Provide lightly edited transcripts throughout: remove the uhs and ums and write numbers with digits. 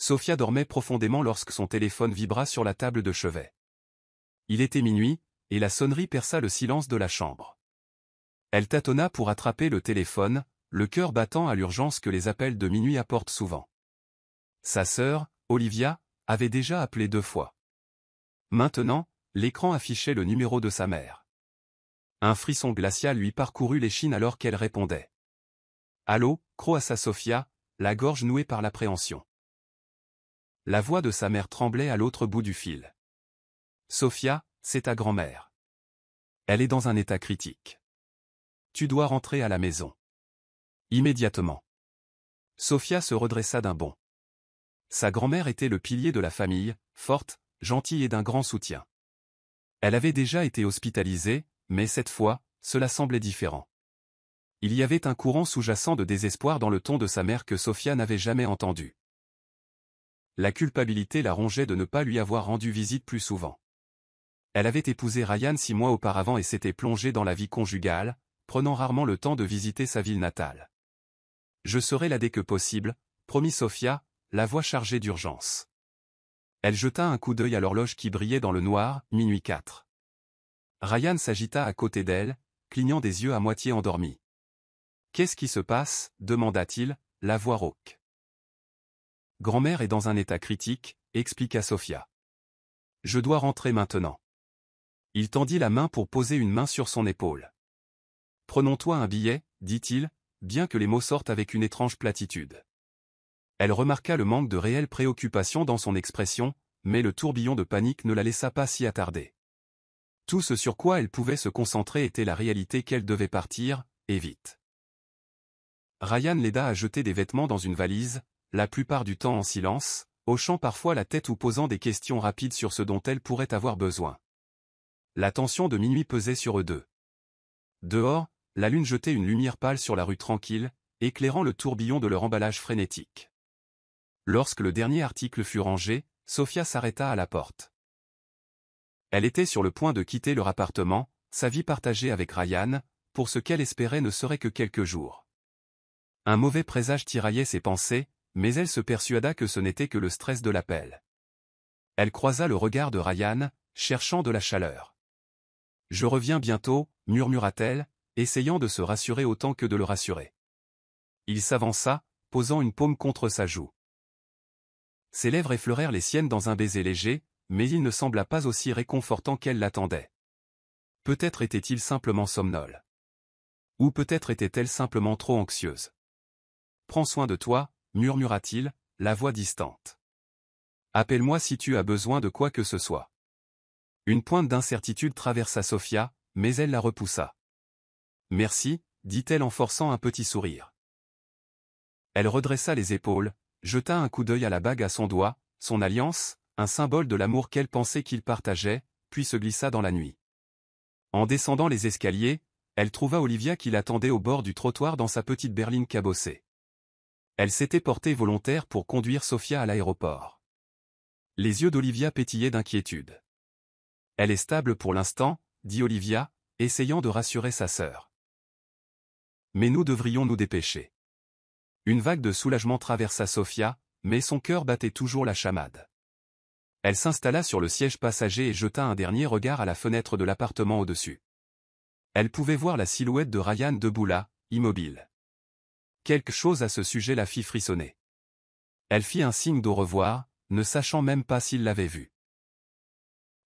Sophia dormait profondément lorsque son téléphone vibra sur la table de chevet. Il était minuit, et la sonnerie perça le silence de la chambre. Elle tâtonna pour attraper le téléphone, le cœur battant à l'urgence que les appels de minuit apportent souvent. Sa sœur, Olivia, avait déjà appelé 2 fois. Maintenant, l'écran affichait le numéro de sa mère. Un frisson glacial lui parcourut l'échine alors qu'elle répondait. « Allô » croassa Sophia, la gorge nouée par l'appréhension. La voix de sa mère tremblait à l'autre bout du fil. « Sophia, c'est ta grand-mère. Elle est dans un état critique. Tu dois rentrer à la maison. Immédiatement. » Sophia se redressa d'un bond. Sa grand-mère était le pilier de la famille, forte, gentille et d'un grand soutien. Elle avait déjà été hospitalisée, mais cette fois, cela semblait différent. Il y avait un courant sous-jacent de désespoir dans le ton de sa mère que Sophia n'avait jamais entendu. La culpabilité la rongeait de ne pas lui avoir rendu visite plus souvent. Elle avait épousé Ryan 6 mois auparavant et s'était plongée dans la vie conjugale, prenant rarement le temps de visiter sa ville natale. « Je serai là dès que possible », promit Sophia, la voix chargée d'urgence. Elle jeta un coup d'œil à l'horloge qui brillait dans le noir, minuit 4. Ryan s'agita à côté d'elle, clignant des yeux à moitié endormis. « Qu'est-ce qui se passe » demanda-t-il, la voix rauque. « Grand-mère est dans un état critique », expliqua Sophia. « Je dois rentrer maintenant. » Il tendit la main pour poser une main sur son épaule. « Prenons-toi un billet, dit-il, bien que les mots sortent avec une étrange platitude. Elle remarqua le manque de réelle préoccupation dans son expression, mais le tourbillon de panique ne la laissa pas s'y attarder. Tout ce sur quoi elle pouvait se concentrer était la réalité qu'elle devait partir, et vite. Ryan l'aida à jeter des vêtements dans une valise, la plupart du temps en silence, hochant parfois la tête ou posant des questions rapides sur ce dont elle pourrait avoir besoin. La tension de minuit pesait sur eux deux. Dehors, la lune jetait une lumière pâle sur la rue tranquille, éclairant le tourbillon de leur emballage frénétique. Lorsque le dernier article fut rangé, Sophia s'arrêta à la porte. Elle était sur le point de quitter leur appartement, sa vie partagée avec Ryan, pour ce qu'elle espérait ne serait que quelques jours. Un mauvais présage tiraillait ses pensées, mais elle se persuada que ce n'était que le stress de l'appel. Elle croisa le regard de Ryan, cherchant de la chaleur. « Je reviens bientôt », murmura-t-elle, essayant de se rassurer autant que de le rassurer. Il s'avança, posant une paume contre sa joue. Ses lèvres effleurèrent les siennes dans un baiser léger, mais il ne sembla pas aussi réconfortant qu'elle l'attendait. Peut-être était-il simplement somnole. Ou peut-être était-elle simplement trop anxieuse. « Prends soin de toi », murmura-t-il, la voix distante. « Appelle-moi si tu as besoin de quoi que ce soit. » Une pointe d'incertitude traversa Sophia, mais elle la repoussa. « Merci », dit-elle en forçant un petit sourire. Elle redressa les épaules, jeta un coup d'œil à la bague à son doigt, son alliance, un symbole de l'amour qu'elle pensait qu'ils partageaient, puis se glissa dans la nuit. En descendant les escaliers, elle trouva Olivia qui l'attendait au bord du trottoir dans sa petite berline cabossée. Elle s'était portée volontaire pour conduire Sophia à l'aéroport. Les yeux d'Olivia pétillaient d'inquiétude. « Elle est stable pour l'instant », dit Olivia, essayant de rassurer sa sœur. « Mais nous devrions nous dépêcher. » Une vague de soulagement traversa Sophia, mais son cœur battait toujours la chamade. Elle s'installa sur le siège passager et jeta un dernier regard à la fenêtre de l'appartement au-dessus. Elle pouvait voir la silhouette de Ryan debout là, immobile. Quelque chose à ce sujet la fit frissonner. Elle fit un signe d'au revoir, ne sachant même pas s'il l'avait vu.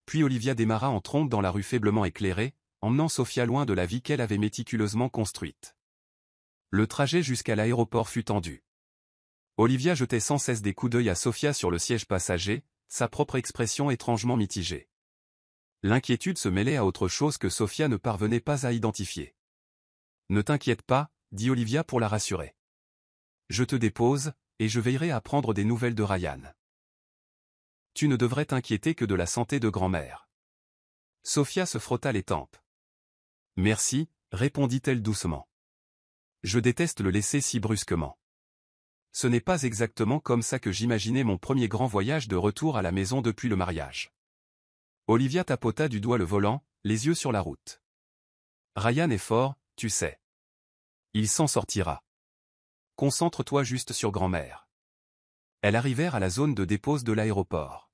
Puis Olivia démarra en trombe dans la rue faiblement éclairée, emmenant Sophia loin de la vie qu'elle avait méticuleusement construite. Le trajet jusqu'à l'aéroport fut tendu. Olivia jetait sans cesse des coups d'œil à Sophia sur le siège passager, sa propre expression étrangement mitigée. L'inquiétude se mêlait à autre chose que Sophia ne parvenait pas à identifier. « Ne t'inquiète pas », dit Olivia pour la rassurer. « Je te dépose, et je veillerai à prendre des nouvelles de Ryan. Tu ne devrais t'inquiéter que de la santé de grand-mère. » Sophia se frotta les tempes. « Merci », répondit-elle doucement. « Je déteste le laisser si brusquement. Ce n'est pas exactement comme ça que j'imaginais mon premier grand voyage de retour à la maison depuis le mariage. » Olivia tapota du doigt le volant, les yeux sur la route. « Ryan est fort, tu sais. Il s'en sortira. Concentre-toi juste sur grand-mère. Elles arrivèrent à la zone de dépose de l'aéroport.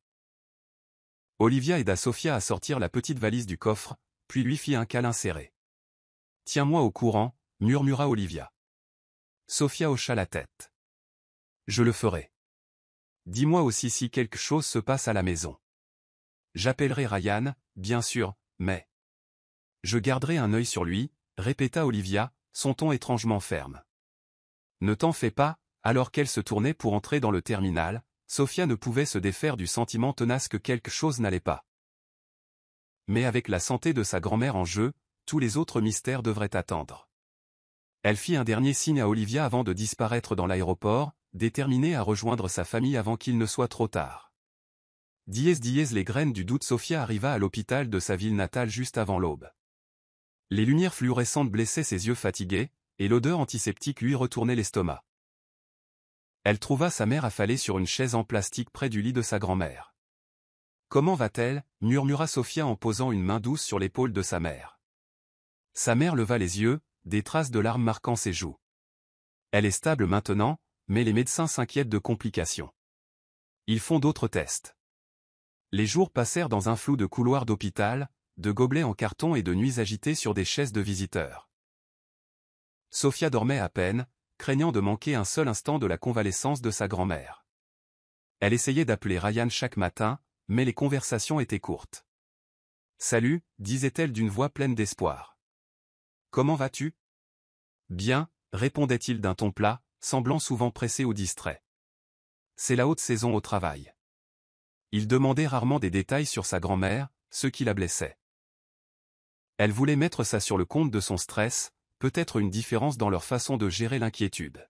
Olivia aida Sofia à sortir la petite valise du coffre, puis lui fit un câlin serré. « Tiens-moi au courant », murmura Olivia. Sofia hocha la tête. « Je le ferai. Dis-moi aussi si quelque chose se passe à la maison. J'appellerai Ryan, bien sûr, mais... Je garderai un œil sur lui, » répéta Olivia, son ton étrangement ferme. « Ne t'en fais pas. » Alors qu'elle se tournait pour entrer dans le terminal, Sofia ne pouvait se défaire du sentiment tenace que quelque chose n'allait pas. Mais avec la santé de sa grand-mère en jeu, tous les autres mystères devraient attendre. Elle fit un dernier signe à Olivia avant de disparaître dans l'aéroport, déterminée à rejoindre sa famille avant qu'il ne soit trop tard. Dièse les graines du doute. Sofia arriva à l'hôpital de sa ville natale juste avant l'aube. Les lumières fluorescentes blessaient ses yeux fatigués, et l'odeur antiseptique lui retournait l'estomac. Elle trouva sa mère affalée sur une chaise en plastique près du lit de sa grand-mère. « Comment va-t-elle » murmura Sofia en posant une main douce sur l'épaule de sa mère. Sa mère leva les yeux, des traces de larmes marquant ses joues. « Elle est stable maintenant, mais les médecins s'inquiètent de complications. Ils font d'autres tests. » Les jours passèrent dans un flou de couloirs d'hôpital, de gobelets en carton et de nuits agitées sur des chaises de visiteurs. Sofia dormait à peine, craignant de manquer un seul instant de la convalescence de sa grand-mère. Elle essayait d'appeler Ryan chaque matin, mais les conversations étaient courtes. « Salut » disait-elle d'une voix pleine d'espoir. « Comment vas-tu »« Bien » répondait-il d'un ton plat, semblant souvent pressé ou distrait. C'est la haute saison au travail. Il demandait rarement des détails sur sa grand-mère, ce qui la blessait. Elle voulait mettre ça sur le compte de son stress, peut-être une différence dans leur façon de gérer l'inquiétude.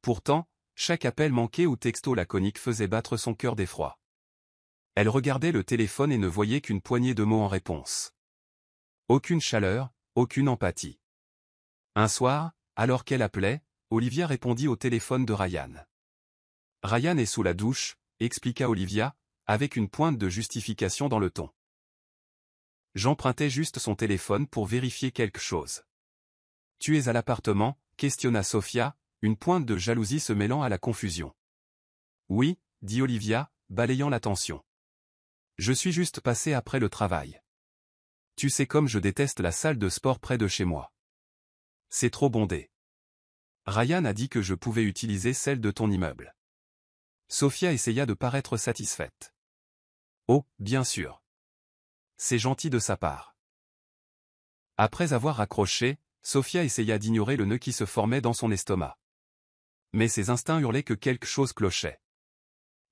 Pourtant, chaque appel manqué ou texto laconique faisait battre son cœur d'effroi. Elle regardait le téléphone et ne voyait qu'une poignée de mots en réponse. Aucune chaleur, aucune empathie. Un soir, alors qu'elle appelait, Olivia répondit au téléphone de Ryan. « Ryan est sous la douche », expliqua Olivia, avec une pointe de justification dans le ton. « J'empruntais juste son téléphone pour vérifier quelque chose. » « Tu es à l'appartement » questionna Sofia, une pointe de jalousie se mêlant à la confusion. « Oui » dit Olivia, balayant la tension. « Je suis juste passée après le travail. Tu sais comme je déteste la salle de sport près de chez moi. C'est trop bondé. Ryan a dit que je pouvais utiliser celle de ton immeuble. » Sofia essaya de paraître satisfaite. « Oh, bien sûr. C'est gentil de sa part. » Après avoir raccroché, Sofia essaya d'ignorer le nœud qui se formait dans son estomac. Mais ses instincts hurlaient que quelque chose clochait.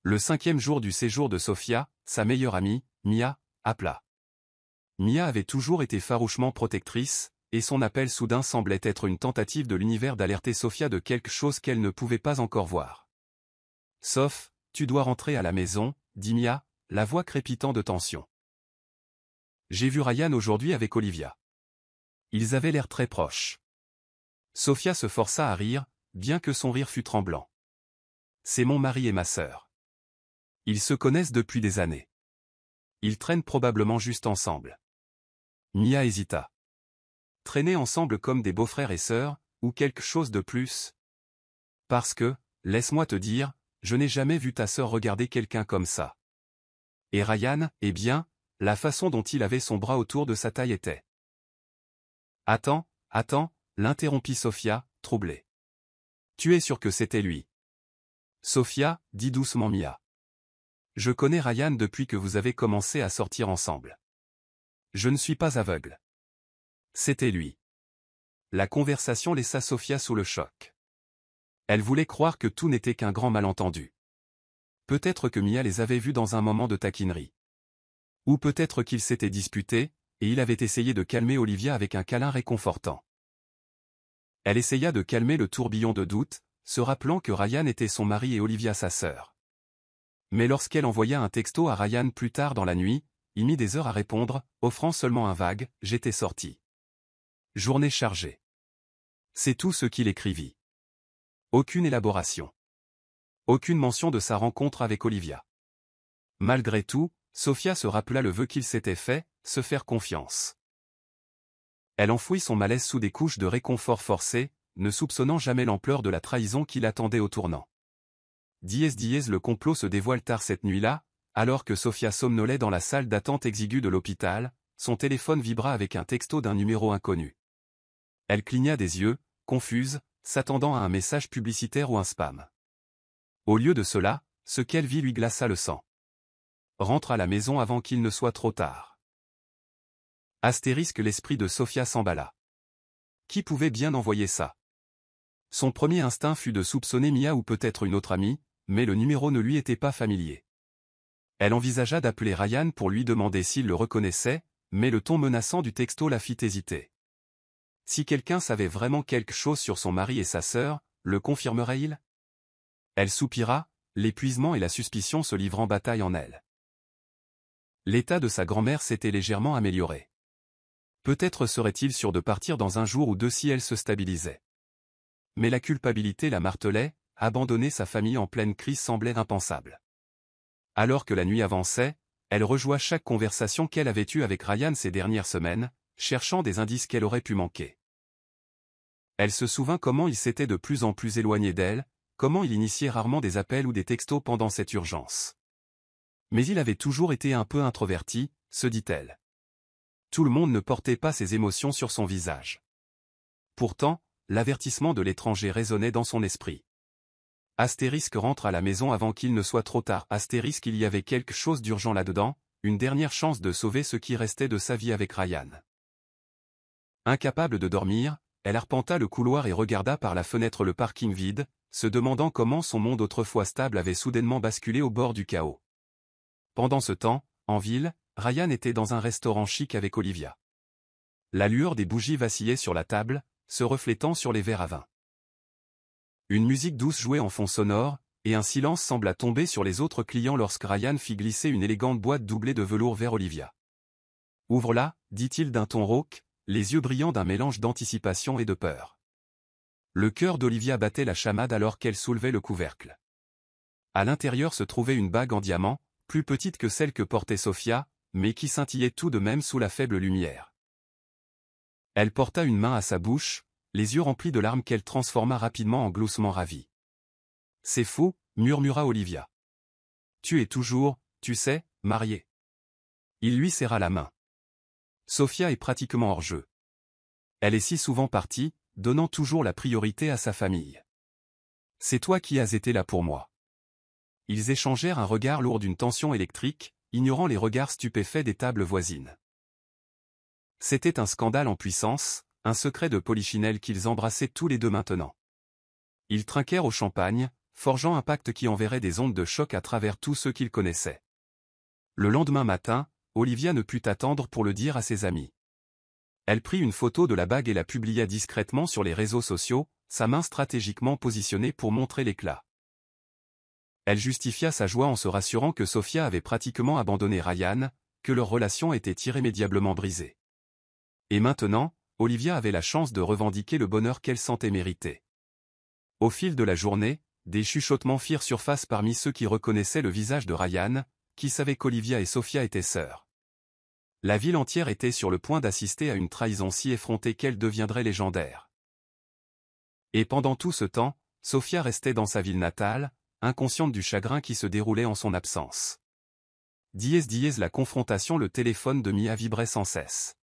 Le 5e jour du séjour de Sofia, sa meilleure amie, Mia, appela. Mia avait toujours été farouchement protectrice, et son appel soudain semblait être une tentative de l'univers d'alerter Sofia de quelque chose qu'elle ne pouvait pas encore voir. « Sof, tu dois rentrer à la maison » dit Mia, la voix crépitant de tension. « J'ai vu Ryan aujourd'hui avec Olivia. Ils avaient l'air très proches. » Sofia se força à rire, bien que son rire fût tremblant. « C'est mon mari et ma sœur. Ils se connaissent depuis des années. Ils traînent probablement juste ensemble. » Mia hésita. « Traîner ensemble comme des beaux-frères et sœurs, ou quelque chose de plus ? Parce que, laisse-moi te dire, je n'ai jamais vu ta sœur regarder quelqu'un comme ça. Et Ryan, eh bien, la façon dont il avait son bras autour de sa taille était... » « Attends, l'interrompit Sofia, troublée. « Tu es sûre que c'était lui ? » « Sofia, dit doucement Mia. Je connais Ryan depuis que vous avez commencé à sortir ensemble. Je ne suis pas aveugle. C'était lui. » La conversation laissa Sofia sous le choc. Elle voulait croire que tout n'était qu'un grand malentendu. Peut-être que Mia les avait vus dans un moment de taquinerie. Ou peut-être qu'ils s'étaient disputés, et il avait essayé de calmer Olivia avec un câlin réconfortant. Elle essaya de calmer le tourbillon de doute, se rappelant que Ryan était son mari et Olivia sa sœur. Mais lorsqu'elle envoya un texto à Ryan plus tard dans la nuit, il mit des heures à répondre, offrant seulement un vague « J'étais sorti. Journée chargée. » C'est tout ce qu'il écrivit. Aucune élaboration. Aucune mention de sa rencontre avec Olivia. Malgré tout, Sofia se rappela le vœu qu'il s'était fait, se faire confiance. Elle enfouit son malaise sous des couches de réconfort forcé, ne soupçonnant jamais l'ampleur de la trahison qui l'attendait au tournant. Le complot se dévoile tard cette nuit-là, alors que Sofia somnolait dans la salle d'attente exiguë de l'hôpital, son téléphone vibra avec un texto d'un numéro inconnu. Elle cligna des yeux, confuse, s'attendant à un message publicitaire ou un spam. Au lieu de cela, ce qu'elle vit lui glaça le sang. Rentre à la maison avant qu'il ne soit trop tard. L'esprit de Sofia s'emballa. Qui pouvait bien envoyer ça? Son premier instinct fut de soupçonner Mia ou peut-être une autre amie, mais le numéro ne lui était pas familier. Elle envisagea d'appeler Ryan pour lui demander s'il le reconnaissait, mais le ton menaçant du texto la fit hésiter. Si quelqu'un savait vraiment quelque chose sur son mari et sa sœur, le confirmerait-il? Elle soupira, l'épuisement et la suspicion se livrant bataille en elle. L'état de sa grand-mère s'était légèrement amélioré. Peut-être serait-il sûr de partir dans un jour ou deux si elle se stabilisait. Mais la culpabilité la martelait, abandonner sa famille en pleine crise semblait impensable. Alors que la nuit avançait, elle rejoua chaque conversation qu'elle avait eue avec Ryan ces dernières semaines, cherchant des indices qu'elle aurait pu manquer. Elle se souvint comment il s'était de plus en plus éloigné d'elle, comment il initiait rarement des appels ou des textos pendant cette urgence. Mais il avait toujours été un peu introverti, se dit-elle. Tout le monde ne portait pas ses émotions sur son visage. Pourtant, l'avertissement de l'étranger résonnait dans son esprit. Rentre à la maison avant qu'il ne soit trop tard. Il y avait quelque chose d'urgent là-dedans, une dernière chance de sauver ce qui restait de sa vie avec Ryan. Incapable de dormir, elle arpenta le couloir et regarda par la fenêtre le parking vide, se demandant comment son monde autrefois stable avait soudainement basculé au bord du chaos. Pendant ce temps, en ville, Ryan était dans un restaurant chic avec Olivia. La lueur des bougies vacillait sur la table, se reflétant sur les verres à vin. Une musique douce jouait en fond sonore, et un silence sembla tomber sur les autres clients lorsque Ryan fit glisser une élégante boîte doublée de velours vers Olivia. « Ouvre-la » dit-il d'un ton rauque, les yeux brillants d'un mélange d'anticipation et de peur. Le cœur d'Olivia battait la chamade alors qu'elle soulevait le couvercle. À l'intérieur se trouvait une bague en diamant, plus petite que celle que portait Sofia, mais qui scintillait tout de même sous la faible lumière. Elle porta une main à sa bouche, les yeux remplis de larmes qu'elle transforma rapidement en gloussements ravis. « C'est fou » murmura Olivia. « Tu es toujours, tu sais, mariée. » Il lui serra la main. Sofia est pratiquement hors jeu. Elle est si souvent partie, donnant toujours la priorité à sa famille. C'est toi qui as été là pour moi. Ils échangèrent un regard lourd d'une tension électrique, ignorant les regards stupéfaits des tables voisines. C'était un scandale en puissance, un secret de polichinelle qu'ils embrassaient tous les deux maintenant. Ils trinquèrent au champagne, forgeant un pacte qui enverrait des ondes de choc à travers tous ceux qu'ils connaissaient. Le lendemain matin, Olivia ne put attendre pour le dire à ses amis. Elle prit une photo de la bague et la publia discrètement sur les réseaux sociaux, sa main stratégiquement positionnée pour montrer l'éclat. Elle justifia sa joie en se rassurant que Sofia avait pratiquement abandonné Ryan, que leur relation était irrémédiablement brisée. Et maintenant, Olivia avait la chance de revendiquer le bonheur qu'elle sentait mériter. Au fil de la journée, des chuchotements firent surface parmi ceux qui reconnaissaient le visage de Ryan, qui savaient qu'Olivia et Sofia étaient sœurs. La ville entière était sur le point d'assister à une trahison si effrontée qu'elle deviendrait légendaire. Et pendant tout ce temps, Sofia restait dans sa ville natale, inconsciente du chagrin qui se déroulait en son absence. La confrontation, le téléphone de Mia vibrait sans cesse.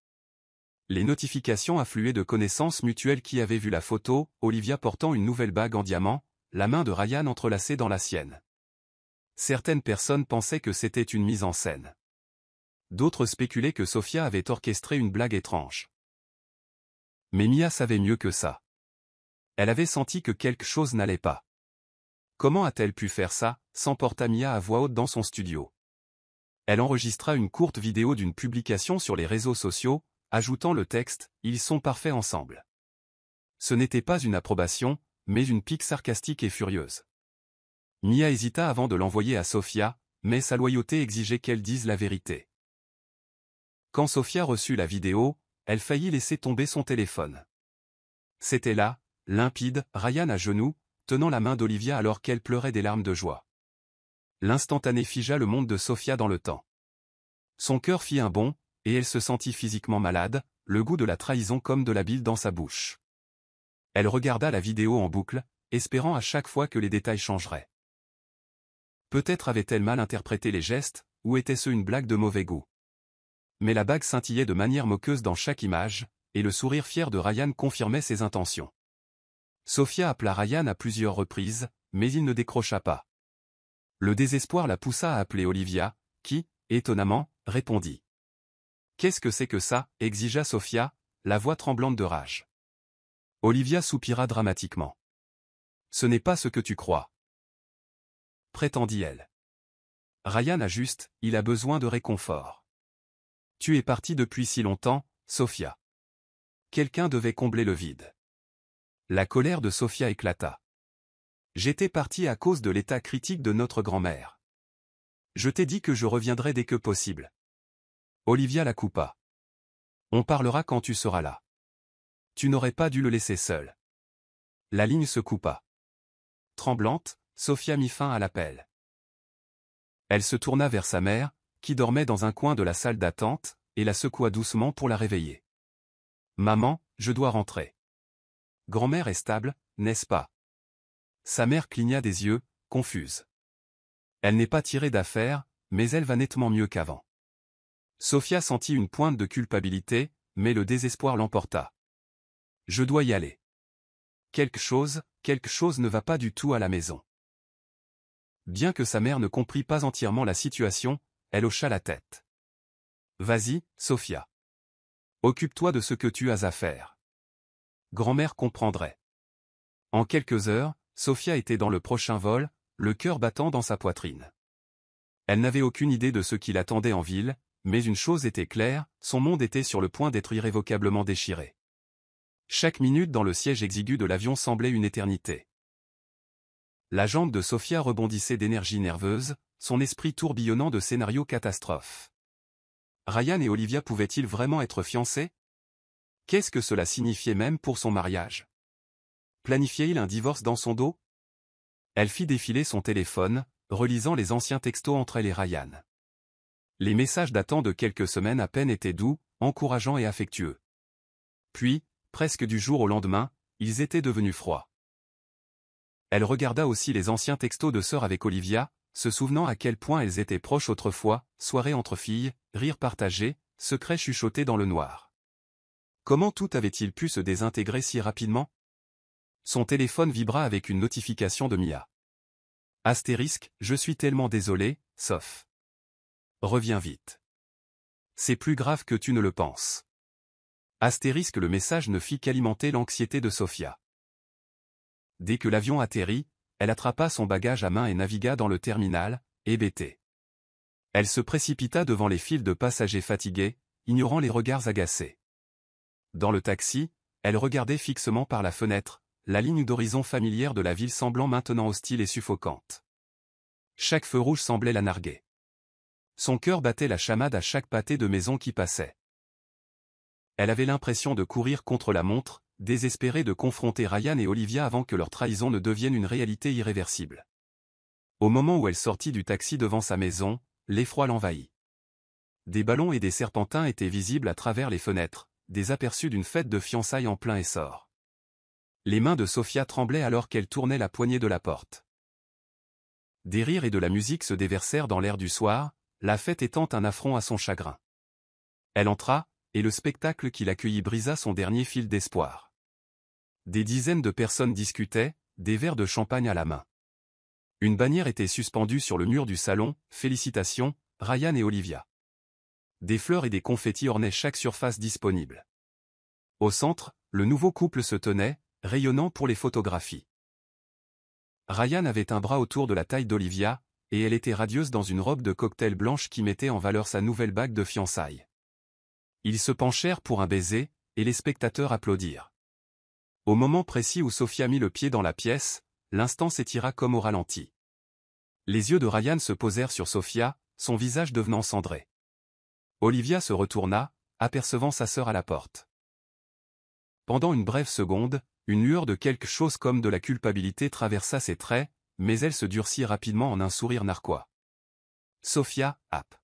Les notifications affluaient de connaissances mutuelles qui avaient vu la photo, Olivia portant une nouvelle bague en diamant, la main de Ryan entrelacée dans la sienne. Certaines personnes pensaient que c'était une mise en scène. D'autres spéculaient que Sofia avait orchestré une blague étrange. Mais Mia savait mieux que ça. Elle avait senti que quelque chose n'allait pas. Comment a-t-elle pu faire ça, s'emporta Mia à voix haute dans son studio. Elle enregistra une courte vidéo d'une publication sur les réseaux sociaux, ajoutant le texte « Ils sont parfaits ensemble ». Ce n'était pas une approbation, mais une pique sarcastique et furieuse. Mia hésita avant de l'envoyer à Sofia, mais sa loyauté exigeait qu'elle dise la vérité. Quand Sofia reçut la vidéo, elle faillit laisser tomber son téléphone. C'était là, limpide, Ryan à genoux, tenant la main d'Olivia alors qu'elle pleurait des larmes de joie. L'instantané figea le monde de Sofia dans le temps. Son cœur fit un bond, et elle se sentit physiquement malade, le goût de la trahison comme de la bile dans sa bouche. Elle regarda la vidéo en boucle, espérant à chaque fois que les détails changeraient. Peut-être avait-elle mal interprété les gestes, ou était-ce une blague de mauvais goût? Mais la bague scintillait de manière moqueuse dans chaque image, et le sourire fier de Ryan confirmait ses intentions. Sophia appela Ryan à plusieurs reprises, mais il ne décrocha pas. Le désespoir la poussa à appeler Olivia, qui, étonnamment, répondit. « Qu'est-ce que c'est que ça ?» exigea Sophia, la voix tremblante de rage. Olivia soupira dramatiquement. « Ce n'est pas ce que tu crois. » prétendit-elle. Ryan ajuste, il a besoin de réconfort. Tu es partie depuis si longtemps, Sophia. Quelqu'un devait combler le vide. La colère de Sophia éclata. J'étais partie à cause de l'état critique de notre grand-mère. Je t'ai dit que je reviendrais dès que possible. Olivia la coupa. On parlera quand tu seras là. Tu n'aurais pas dû le laisser seul. La ligne se coupa. Tremblante, Sophia mit fin à l'appel. Elle se tourna vers sa mère, qui dormait dans un coin de la salle d'attente, et la secoua doucement pour la réveiller. « Maman, je dois rentrer. Grand-mère est stable, n'est-ce pas ?» Sa mère cligna des yeux, confuse. Elle n'est pas tirée d'affaire, mais elle va nettement mieux qu'avant. Sophia sentit une pointe de culpabilité, mais le désespoir l'emporta. « Je dois y aller. Quelque chose ne va pas du tout à la maison. » Bien que sa mère ne comprît pas entièrement la situation, elle hocha la tête. « Vas-y, Sophia. Occupe-toi de ce que tu as à faire. Grand-mère comprendrait. » En quelques heures, Sophia était dans le prochain vol, le cœur battant dans sa poitrine. Elle n'avait aucune idée de ce qui l'attendait en ville, mais une chose était claire, son monde était sur le point d'être irrévocablement déchiré. Chaque minute dans le siège exigu de l'avion semblait une éternité. La jambe de Sophia rebondissait d'énergie nerveuse, son esprit tourbillonnant de scénarios catastrophes. Ryan et Olivia pouvaient-ils vraiment être fiancés? Qu'est-ce que cela signifiait même pour son mariage? Planifiait-il un divorce dans son dos? Elle fit défiler son téléphone, relisant les anciens textos entre elle et Ryan. Les messages datant de quelques semaines à peine étaient doux, encourageants et affectueux. Puis, presque du jour au lendemain, ils étaient devenus froids. Elle regarda aussi les anciens textos de sœurs avec Olivia, se souvenant à quel point elles étaient proches autrefois, soirées entre filles, rires partagés, secrets chuchotés dans le noir. Comment tout avait-il pu se désintégrer si rapidement? Son téléphone vibra avec une notification de Mia. Astérisque, je suis tellement désolé, sauf. Reviens vite. C'est plus grave que tu ne le penses. Astérisque, le message ne fit qu'alimenter l'anxiété de Sophia. Dès que l'avion atterrit, elle attrapa son bagage à main et navigua dans le terminal, hébétée. Elle se précipita devant les files de passagers fatigués, ignorant les regards agacés. Dans le taxi, elle regardait fixement par la fenêtre, la ligne d'horizon familière de la ville semblant maintenant hostile et suffocante. Chaque feu rouge semblait la narguer. Son cœur battait la chamade à chaque pâté de maison qui passait. Elle avait l'impression de courir contre la montre, désespérée de confronter Ryan et Olivia avant que leur trahison ne devienne une réalité irréversible. Au moment où elle sortit du taxi devant sa maison, l'effroi l'envahit. Des ballons et des serpentins étaient visibles à travers les fenêtres, des aperçus d'une fête de fiançailles en plein essor. Les mains de Sophia tremblaient alors qu'elle tournait la poignée de la porte. Des rires et de la musique se déversèrent dans l'air du soir, la fête étant un affront à son chagrin. Elle entra, et le spectacle qui l'accueillit brisa son dernier fil d'espoir. Des dizaines de personnes discutaient, des verres de champagne à la main. Une bannière était suspendue sur le mur du salon, « Félicitations, Ryan et Olivia ». Des fleurs et des confettis ornaient chaque surface disponible. Au centre, le nouveau couple se tenait, rayonnant pour les photographies. Ryan avait un bras autour de la taille d'Olivia, et elle était radieuse dans une robe de cocktail blanche qui mettait en valeur sa nouvelle bague de fiançailles. Ils se penchèrent pour un baiser, et les spectateurs applaudirent. Au moment précis où Sophia mit le pied dans la pièce, l'instant s'étira comme au ralenti. Les yeux de Ryan se posèrent sur Sophia, son visage devenant cendré. Olivia se retourna, apercevant sa sœur à la porte. Pendant une brève seconde, une lueur de quelque chose comme de la culpabilité traversa ses traits, mais elle se durcit rapidement en un sourire narquois. Sophia, ap.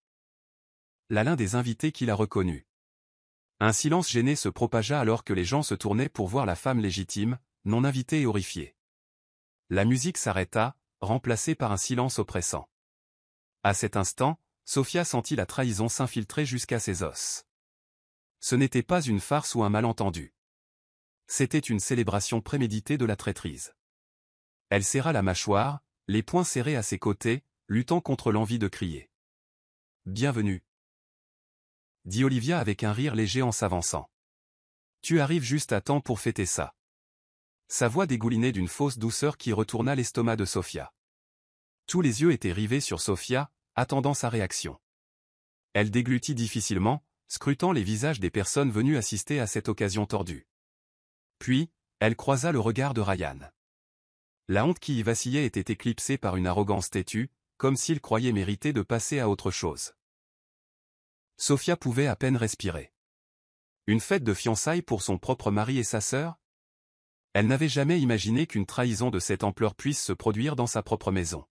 L'un des invités qui la reconnut. Un silence gêné se propagea alors que les gens se tournaient pour voir la femme légitime, non invitée et horrifiée. La musique s'arrêta, remplacée par un silence oppressant. À cet instant, Sofia sentit la trahison s'infiltrer jusqu'à ses os. Ce n'était pas une farce ou un malentendu. C'était une célébration préméditée de la traîtrise. Elle serra la mâchoire, les poings serrés à ses côtés, luttant contre l'envie de crier. « Bienvenue !» dit Olivia avec un rire léger en s'avançant. « Tu arrives juste à temps pour fêter ça. » Sa voix dégoulinait d'une fausse douceur qui retourna l'estomac de Sofia. Tous les yeux étaient rivés sur Sofia, attendant sa réaction. Elle déglutit difficilement, scrutant les visages des personnes venues assister à cette occasion tordue. Puis, elle croisa le regard de Ryan. La honte qui y vacillait était éclipsée par une arrogance têtue, comme s'il croyait mériter de passer à autre chose. Sofia pouvait à peine respirer. Une fête de fiançailles pour son propre mari et sa sœur? Elle n'avait jamais imaginé qu'une trahison de cette ampleur puisse se produire dans sa propre maison.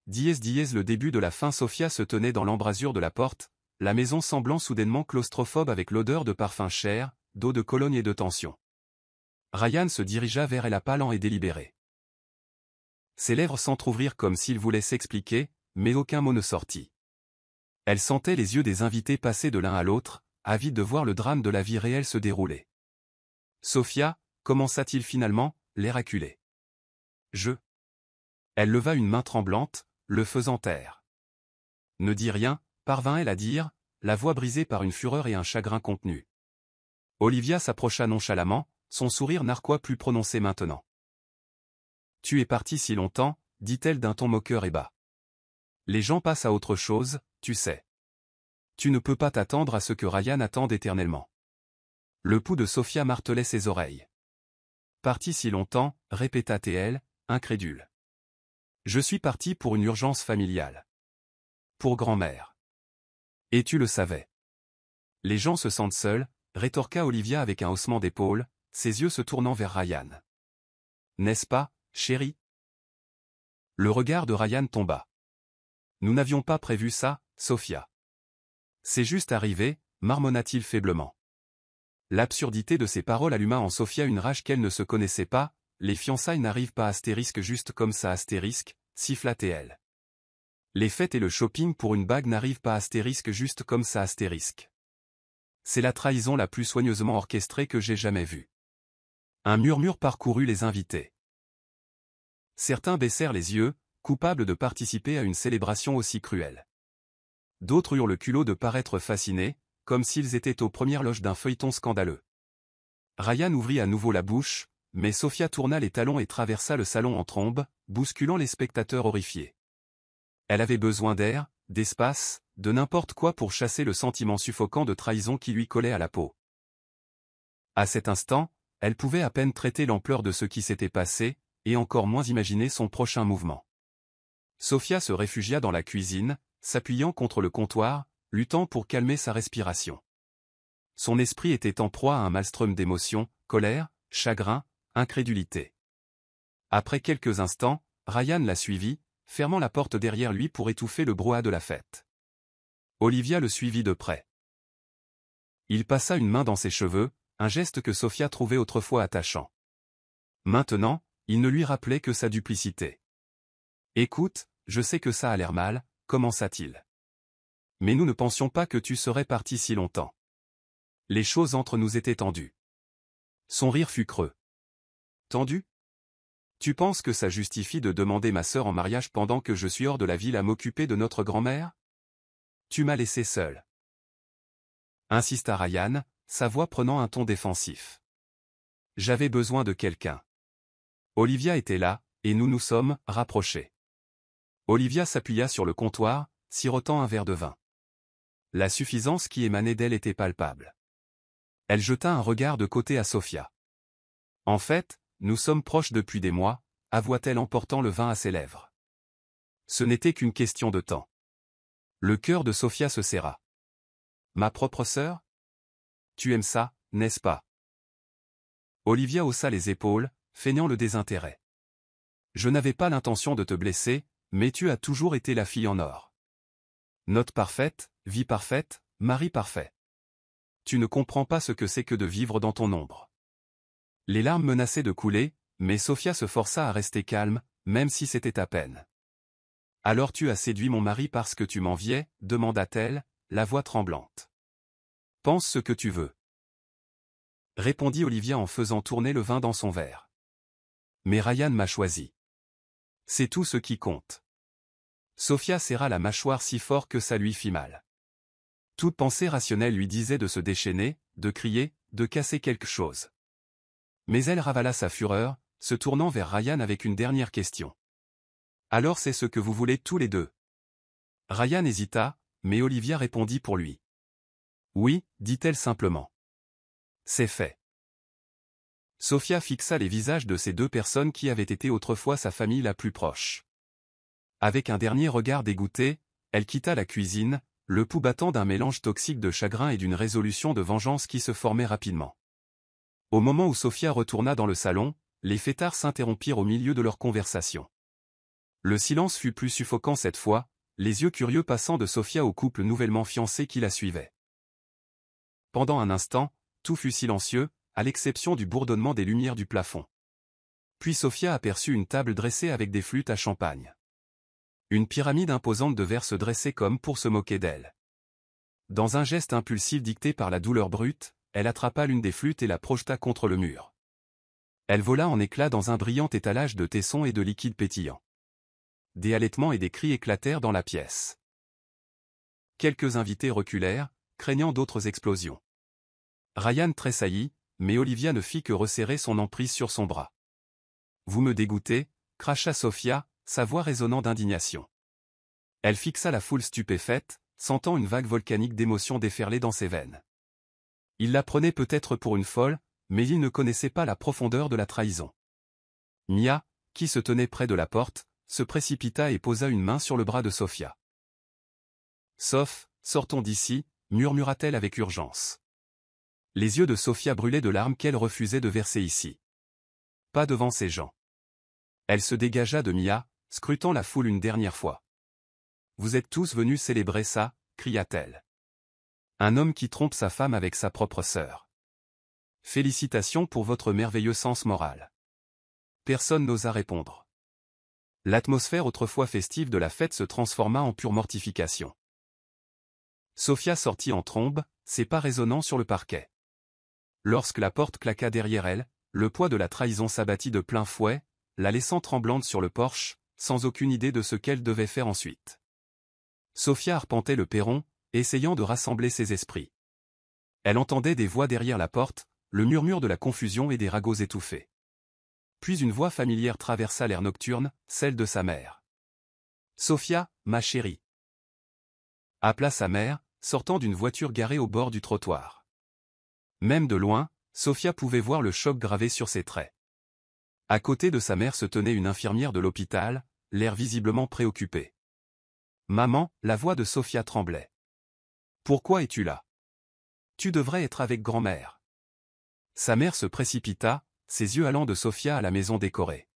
Le début de la fin. Sofia se tenait dans l'embrasure de la porte, la maison semblant soudainement claustrophobe avec l'odeur de parfum cher, d'eau de Cologne et de tension. Ryan se dirigea vers elle à pas lents et délibérés. Ses lèvres s'entr'ouvrirent comme s'il voulait s'expliquer, mais aucun mot ne sortit. Elle sentait les yeux des invités passer de l'un à l'autre, avides de voir le drame de la vie réelle se dérouler. Sofia, commença-t-il finalement, l'air acculé. Elle leva une main tremblante, le faisant taire. Ne dis rien, parvint-elle à dire, la voix brisée par une fureur et un chagrin contenu. Olivia s'approcha nonchalamment, son sourire narquois plus prononcé maintenant. Tu es parti si longtemps, dit-elle d'un ton moqueur et bas. Les gens passent à autre chose, tu sais. Tu ne peux pas t'attendre à ce que Ryan attende éternellement. Le pouls de Sofia martelait ses oreilles. Parti si longtemps, répéta-t-elle, incrédule. Je suis parti pour une urgence familiale. Pour grand-mère. Et tu le savais. Les gens se sentent seuls, rétorqua Olivia avec un haussement d'épaule, ses yeux se tournant vers Ryan. N'est-ce pas, chérie? Le regard de Ryan tomba. Nous n'avions pas prévu ça, Sofia. C'est juste arrivé, marmonna-t-il faiblement. L'absurdité de ces paroles alluma en Sofia une rage qu'elle ne se connaissait pas. Les fiançailles n'arrivent pas astérisque juste comme ça astérisque, siffla-t-elle. Les fêtes et le shopping pour une bague n'arrivent pas astérisque juste comme ça astérisque. C'est la trahison la plus soigneusement orchestrée que j'ai jamais vue. Un murmure parcourut les invités. Certains baissèrent les yeux, coupables de participer à une célébration aussi cruelle. D'autres eurent le culot de paraître fascinés, comme s'ils étaient aux premières loges d'un feuilleton scandaleux. Ryan ouvrit à nouveau la bouche, mais Sofia tourna les talons et traversa le salon en trombe, bousculant les spectateurs horrifiés. Elle avait besoin d'air, d'espace, de n'importe quoi pour chasser le sentiment suffocant de trahison qui lui collait à la peau. À cet instant, elle pouvait à peine traiter l'ampleur de ce qui s'était passé, et encore moins imaginer son prochain mouvement. Sofia se réfugia dans la cuisine, s'appuyant contre le comptoir, luttant pour calmer sa respiration. Son esprit était en proie à un maelstrom d'émotions, colère, chagrin, incrédulité. Après quelques instants, Ryan la suivit, fermant la porte derrière lui pour étouffer le brouhaha de la fête. Olivia le suivit de près. Il passa une main dans ses cheveux, un geste que Sofia trouvait autrefois attachant. Maintenant, il ne lui rappelait que sa duplicité. « Écoute, je sais que ça a l'air mal, commença-t-il. Mais nous ne pensions pas que tu serais parti si longtemps. Les choses entre nous étaient tendues. » Son rire fut creux. « Tendu ? Tu penses que ça justifie de demander ma sœur en mariage pendant que je suis hors de la ville à m'occuper de notre grand-mère ? Tu m'as laissé seul. » insista Ryan, sa voix prenant un ton défensif. « J'avais besoin de quelqu'un. Olivia était là, et nous nous sommes rapprochés. » Olivia s'appuya sur le comptoir, sirotant un verre de vin. La suffisance qui émanait d'elle était palpable. Elle jeta un regard de côté à Sofia. « En fait, nous sommes proches depuis des mois, » avoua-t-elle en portant le vin à ses lèvres. Ce n'était qu'une question de temps. Le cœur de Sofia se serra. « Ma propre sœur ? Tu aimes ça, n'est-ce pas ?» Olivia haussa les épaules, feignant le désintérêt. « Je n'avais pas l'intention de te blesser, mais tu as toujours été la fille en or. Note parfaite, vie parfaite, mari parfait. Tu ne comprends pas ce que c'est que de vivre dans ton ombre. » Les larmes menaçaient de couler, mais Sofia se força à rester calme, même si c'était à peine. Alors tu as séduit mon mari parce que tu m'enviais, demanda-t-elle, la voix tremblante. Pense ce que tu veux. Répondit Olivia en faisant tourner le vin dans son verre. Mais Ryan m'a choisi. C'est tout ce qui compte. Sophia serra la mâchoire si fort que ça lui fit mal. Toute pensée rationnelle lui disait de se déchaîner, de crier, de casser quelque chose. Mais elle ravala sa fureur, se tournant vers Ryan avec une dernière question. Alors c'est ce que vous voulez tous les deux? Ryan hésita, mais Olivia répondit pour lui. Oui, dit-elle simplement. C'est fait. Sophia fixa les visages de ces deux personnes qui avaient été autrefois sa famille la plus proche. Avec un dernier regard dégoûté, elle quitta la cuisine, le pouls battant d'un mélange toxique de chagrin et d'une résolution de vengeance qui se formait rapidement. Au moment où Sophia retourna dans le salon, les fêtards s'interrompirent au milieu de leur conversation. Le silence fut plus suffocant cette fois, les yeux curieux passant de Sophia au couple nouvellement fiancé qui la suivait. Pendant un instant, tout fut silencieux, à l'exception du bourdonnement des lumières du plafond. Puis Sophia aperçut une table dressée avec des flûtes à champagne. Une pyramide imposante de verres se dressait comme pour se moquer d'elle. Dans un geste impulsif dicté par la douleur brute, elle attrapa l'une des flûtes et la projeta contre le mur. Elle vola en éclats dans un brillant étalage de tessons et de liquides pétillants. Des halètements et des cris éclatèrent dans la pièce. Quelques invités reculèrent, craignant d'autres explosions. Ryan tressaillit, mais Olivia ne fit que resserrer son emprise sur son bras. « Vous me dégoûtez » cracha Sophia, sa voix résonnant d'indignation. Elle fixa la foule stupéfaite, sentant une vague volcanique d'émotion déferler dans ses veines. Il la prenait peut-être pour une folle, mais il ne connaissait pas la profondeur de la trahison. Mia, qui se tenait près de la porte, se précipita et posa une main sur le bras de Sophia. « Soph, sortons d'ici » murmura-t-elle avec urgence. Les yeux de Sophia brûlaient de larmes qu'elle refusait de verser ici. Pas devant ces gens. Elle se dégagea de Mia, scrutant la foule une dernière fois. « Vous êtes tous venus célébrer ça » cria-t-elle. « Un homme qui trompe sa femme avec sa propre sœur. Félicitations pour votre merveilleux sens moral. » Personne n'osa répondre. L'atmosphère autrefois festive de la fête se transforma en pure mortification. Sophia sortit en trombe, ses pas résonnant sur le parquet. Lorsque la porte claqua derrière elle, le poids de la trahison s'abattit de plein fouet, la laissant tremblante sur le porche, sans aucune idée de ce qu'elle devait faire ensuite. Sophia arpentait le perron, essayant de rassembler ses esprits. Elle entendait des voix derrière la porte, le murmure de la confusion et des ragots étouffés. Puis une voix familière traversa l'air nocturne, celle de sa mère. « Sophia, ma chérie !» appela sa mère, sortant d'une voiture garée au bord du trottoir. Même de loin, Sophia pouvait voir le choc gravé sur ses traits. À côté de sa mère se tenait une infirmière de l'hôpital, l'air visiblement préoccupé. « Maman » la voix de Sophia tremblait. « Pourquoi es-tu là? Tu devrais être avec grand-mère. » Sa mère se précipita, ses yeux allant de Sophia à la maison décorée.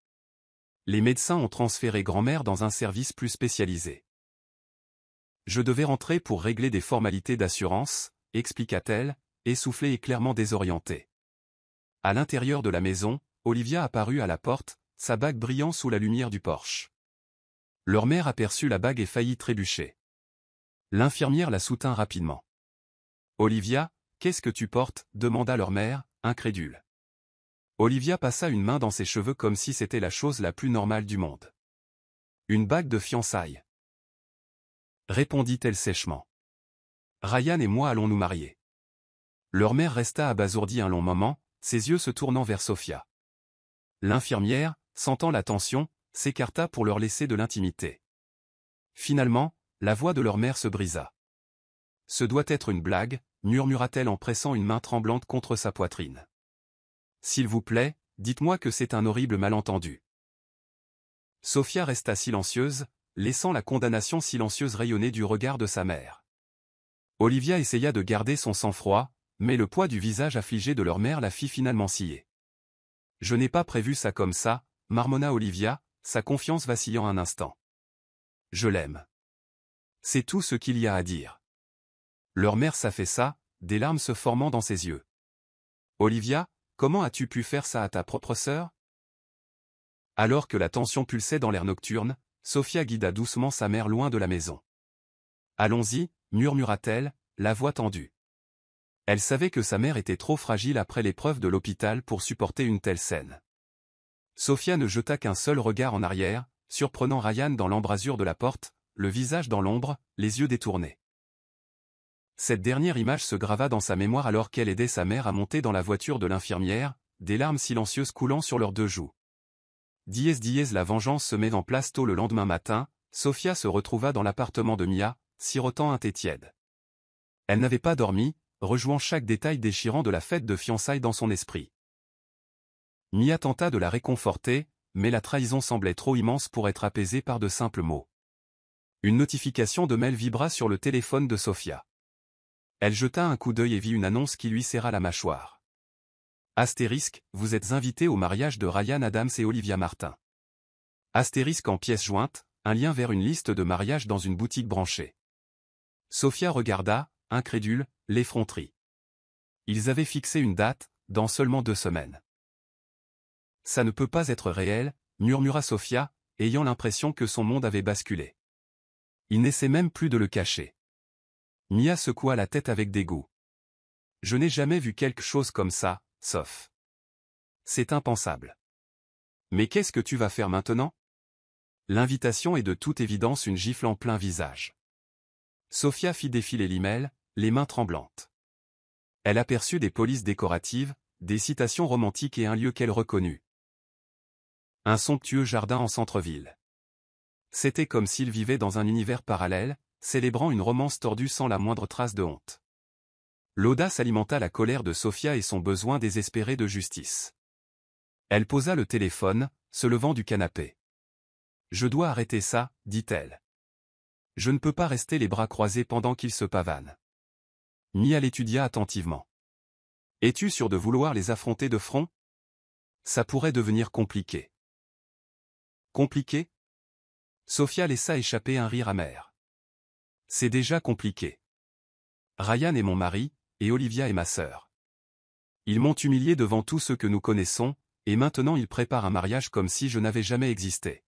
Les médecins ont transféré grand-mère dans un service plus spécialisé. « Je devais rentrer pour régler des formalités d'assurance » expliqua-t-elle, essoufflée et clairement désorientée. À l'intérieur de la maison, Olivia apparut à la porte, sa bague brillant sous la lumière du porche. Leur mère aperçut la bague et faillit trébucher. L'infirmière la soutint rapidement. « Olivia, qu'est-ce que tu portes » demanda leur mère, incrédule. Olivia passa une main dans ses cheveux comme si c'était la chose la plus normale du monde. « Une bague de fiançailles. » répondit-elle sèchement. « Ryan et moi allons nous marier. » Leur mère resta abasourdie un long moment, ses yeux se tournant vers Sophia. L'infirmière, sentant la tension, s'écarta pour leur laisser de l'intimité. Finalement, la voix de leur mère se brisa. « Ce doit être une blague » murmura-t-elle en pressant une main tremblante contre sa poitrine. « S'il vous plaît, dites-moi que c'est un horrible malentendu. » Sophia resta silencieuse, laissant la condamnation silencieuse rayonner du regard de sa mère. Olivia essaya de garder son sang-froid, mais le poids du visage affligé de leur mère la fit finalement scier. « Je n'ai pas prévu ça comme ça » marmonna Olivia, sa confiance vacillant un instant. « Je l'aime. C'est tout ce qu'il y a à dire. » Leur mère s'affaissa, des larmes se formant dans ses yeux. « Olivia, comment as-tu pu faire ça à ta propre sœur ?» Alors que la tension pulsait dans l'air nocturne, Sofia guida doucement sa mère loin de la maison. « Allons-y » murmura-t-elle, la voix tendue. Elle savait que sa mère était trop fragile après l'épreuve de l'hôpital pour supporter une telle scène. Sofia ne jeta qu'un seul regard en arrière, surprenant Ryan dans l'embrasure de la porte, le visage dans l'ombre, les yeux détournés. Cette dernière image se grava dans sa mémoire alors qu'elle aidait sa mère à monter dans la voiture de l'infirmière, des larmes silencieuses coulant sur leurs deux joues. La vengeance se met en place tôt le lendemain matin, Sofia se retrouva dans l'appartement de Mia, sirotant un thé tiède. Elle n'avait pas dormi, rejouant chaque détail déchirant de la fête de fiançailles dans son esprit. Mia tenta de la réconforter, mais la trahison semblait trop immense pour être apaisée par de simples mots. Une notification de mail vibra sur le téléphone de Sofia. Elle jeta un coup d'œil et vit une annonce qui lui serra la mâchoire. Astérisque, vous êtes invité au mariage de Ryan Adams et Olivia Martin. Astérisque en pièces jointes, un lien vers une liste de mariage dans une boutique branchée. Sofia regarda, incrédule, l'effronterie. Ils avaient fixé une date, dans seulement 2 semaines. Ça ne peut pas être réel, murmura Sofia, ayant l'impression que son monde avait basculé. Il n'essaie même plus de le cacher. Mia secoua la tête avec dégoût. Je n'ai jamais vu quelque chose comme ça, sauf. C'est impensable. Mais qu'est-ce que tu vas faire maintenant? L'invitation est de toute évidence une gifle en plein visage. Sofia fit défiler l'email, les mains tremblantes. Elle aperçut des polices décoratives, des citations romantiques et un lieu qu'elle reconnut. Un somptueux jardin en centre-ville. C'était comme s'il vivait dans un univers parallèle, célébrant une romance tordue sans la moindre trace de honte. L'audace alimenta la colère de Sofia et son besoin désespéré de justice. Elle posa le téléphone, se levant du canapé. « Je dois arrêter ça, dit-elle. Je ne peux pas rester les bras croisés pendant qu'ils se pavanent. » Mia l'étudia attentivement. « Es-tu sûr de vouloir les affronter de front? Ça pourrait devenir compliqué. » Compliqué? Sofia laissa échapper un rire amer. C'est déjà compliqué. Ryan est mon mari, et Olivia est ma sœur. Ils m'ont humilié devant tous ceux que nous connaissons, et maintenant ils préparent un mariage comme si je n'avais jamais existé.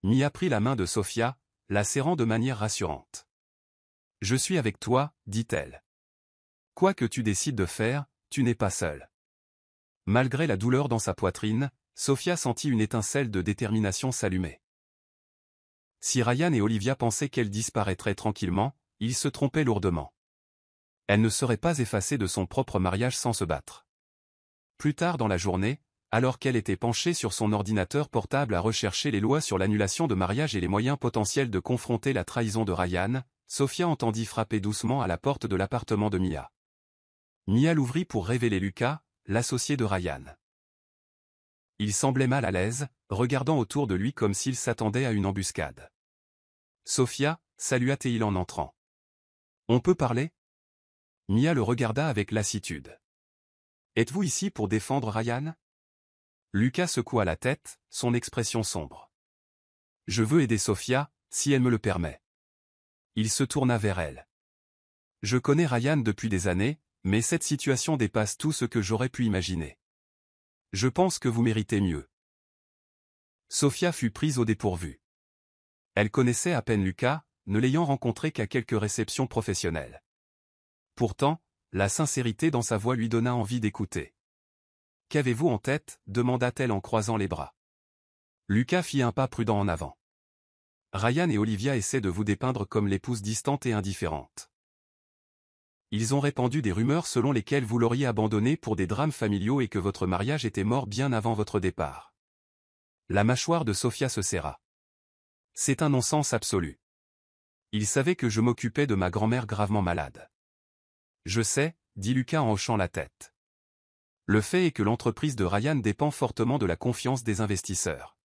Mia prit la main de Sofia, la serrant de manière rassurante. Je suis avec toi, dit-elle. Quoi que tu décides de faire, tu n'es pas seule. Malgré la douleur dans sa poitrine, Sofia sentit une étincelle de détermination s'allumer. Si Ryan et Olivia pensaient qu'elle disparaîtrait tranquillement, ils se trompaient lourdement. Elle ne serait pas effacée de son propre mariage sans se battre. Plus tard dans la journée, alors qu'elle était penchée sur son ordinateur portable à rechercher les lois sur l'annulation de mariage et les moyens potentiels de confronter la trahison de Ryan, Sofia entendit frapper doucement à la porte de l'appartement de Mia. Mia l'ouvrit pour révéler Lucas, l'associé de Ryan. Il semblait mal à l'aise, regardant autour de lui comme s'il s'attendait à une embuscade. Sofia, salua-t-il en entrant. On peut parler? Mia le regarda avec lassitude. Êtes-vous ici pour défendre Ryan? Lucas secoua la tête, son expression sombre. Je veux aider Sofia, si elle me le permet. Il se tourna vers elle. Je connais Ryan depuis des années, mais cette situation dépasse tout ce que j'aurais pu imaginer. Je pense que vous méritez mieux. Sofia fut prise au dépourvu. Elle connaissait à peine Lucas, ne l'ayant rencontré qu'à quelques réceptions professionnelles. Pourtant, la sincérité dans sa voix lui donna envie d'écouter. « Qu'avez-vous en tête » demanda-t-elle en croisant les bras. Lucas fit un pas prudent en avant. « Ryan et Olivia essaient de vous dépeindre comme l'épouse distante et indifférente. Ils ont répandu des rumeurs selon lesquelles vous l'auriez abandonné pour des drames familiaux et que votre mariage était mort bien avant votre départ. » La mâchoire de Sofia se serra. « C'est un non-sens absolu. Il savait que je m'occupais de ma grand-mère gravement malade. » Je sais, dit Lucas en hochant la tête. Le fait est que l'entreprise de Ryan dépend fortement de la confiance des investisseurs.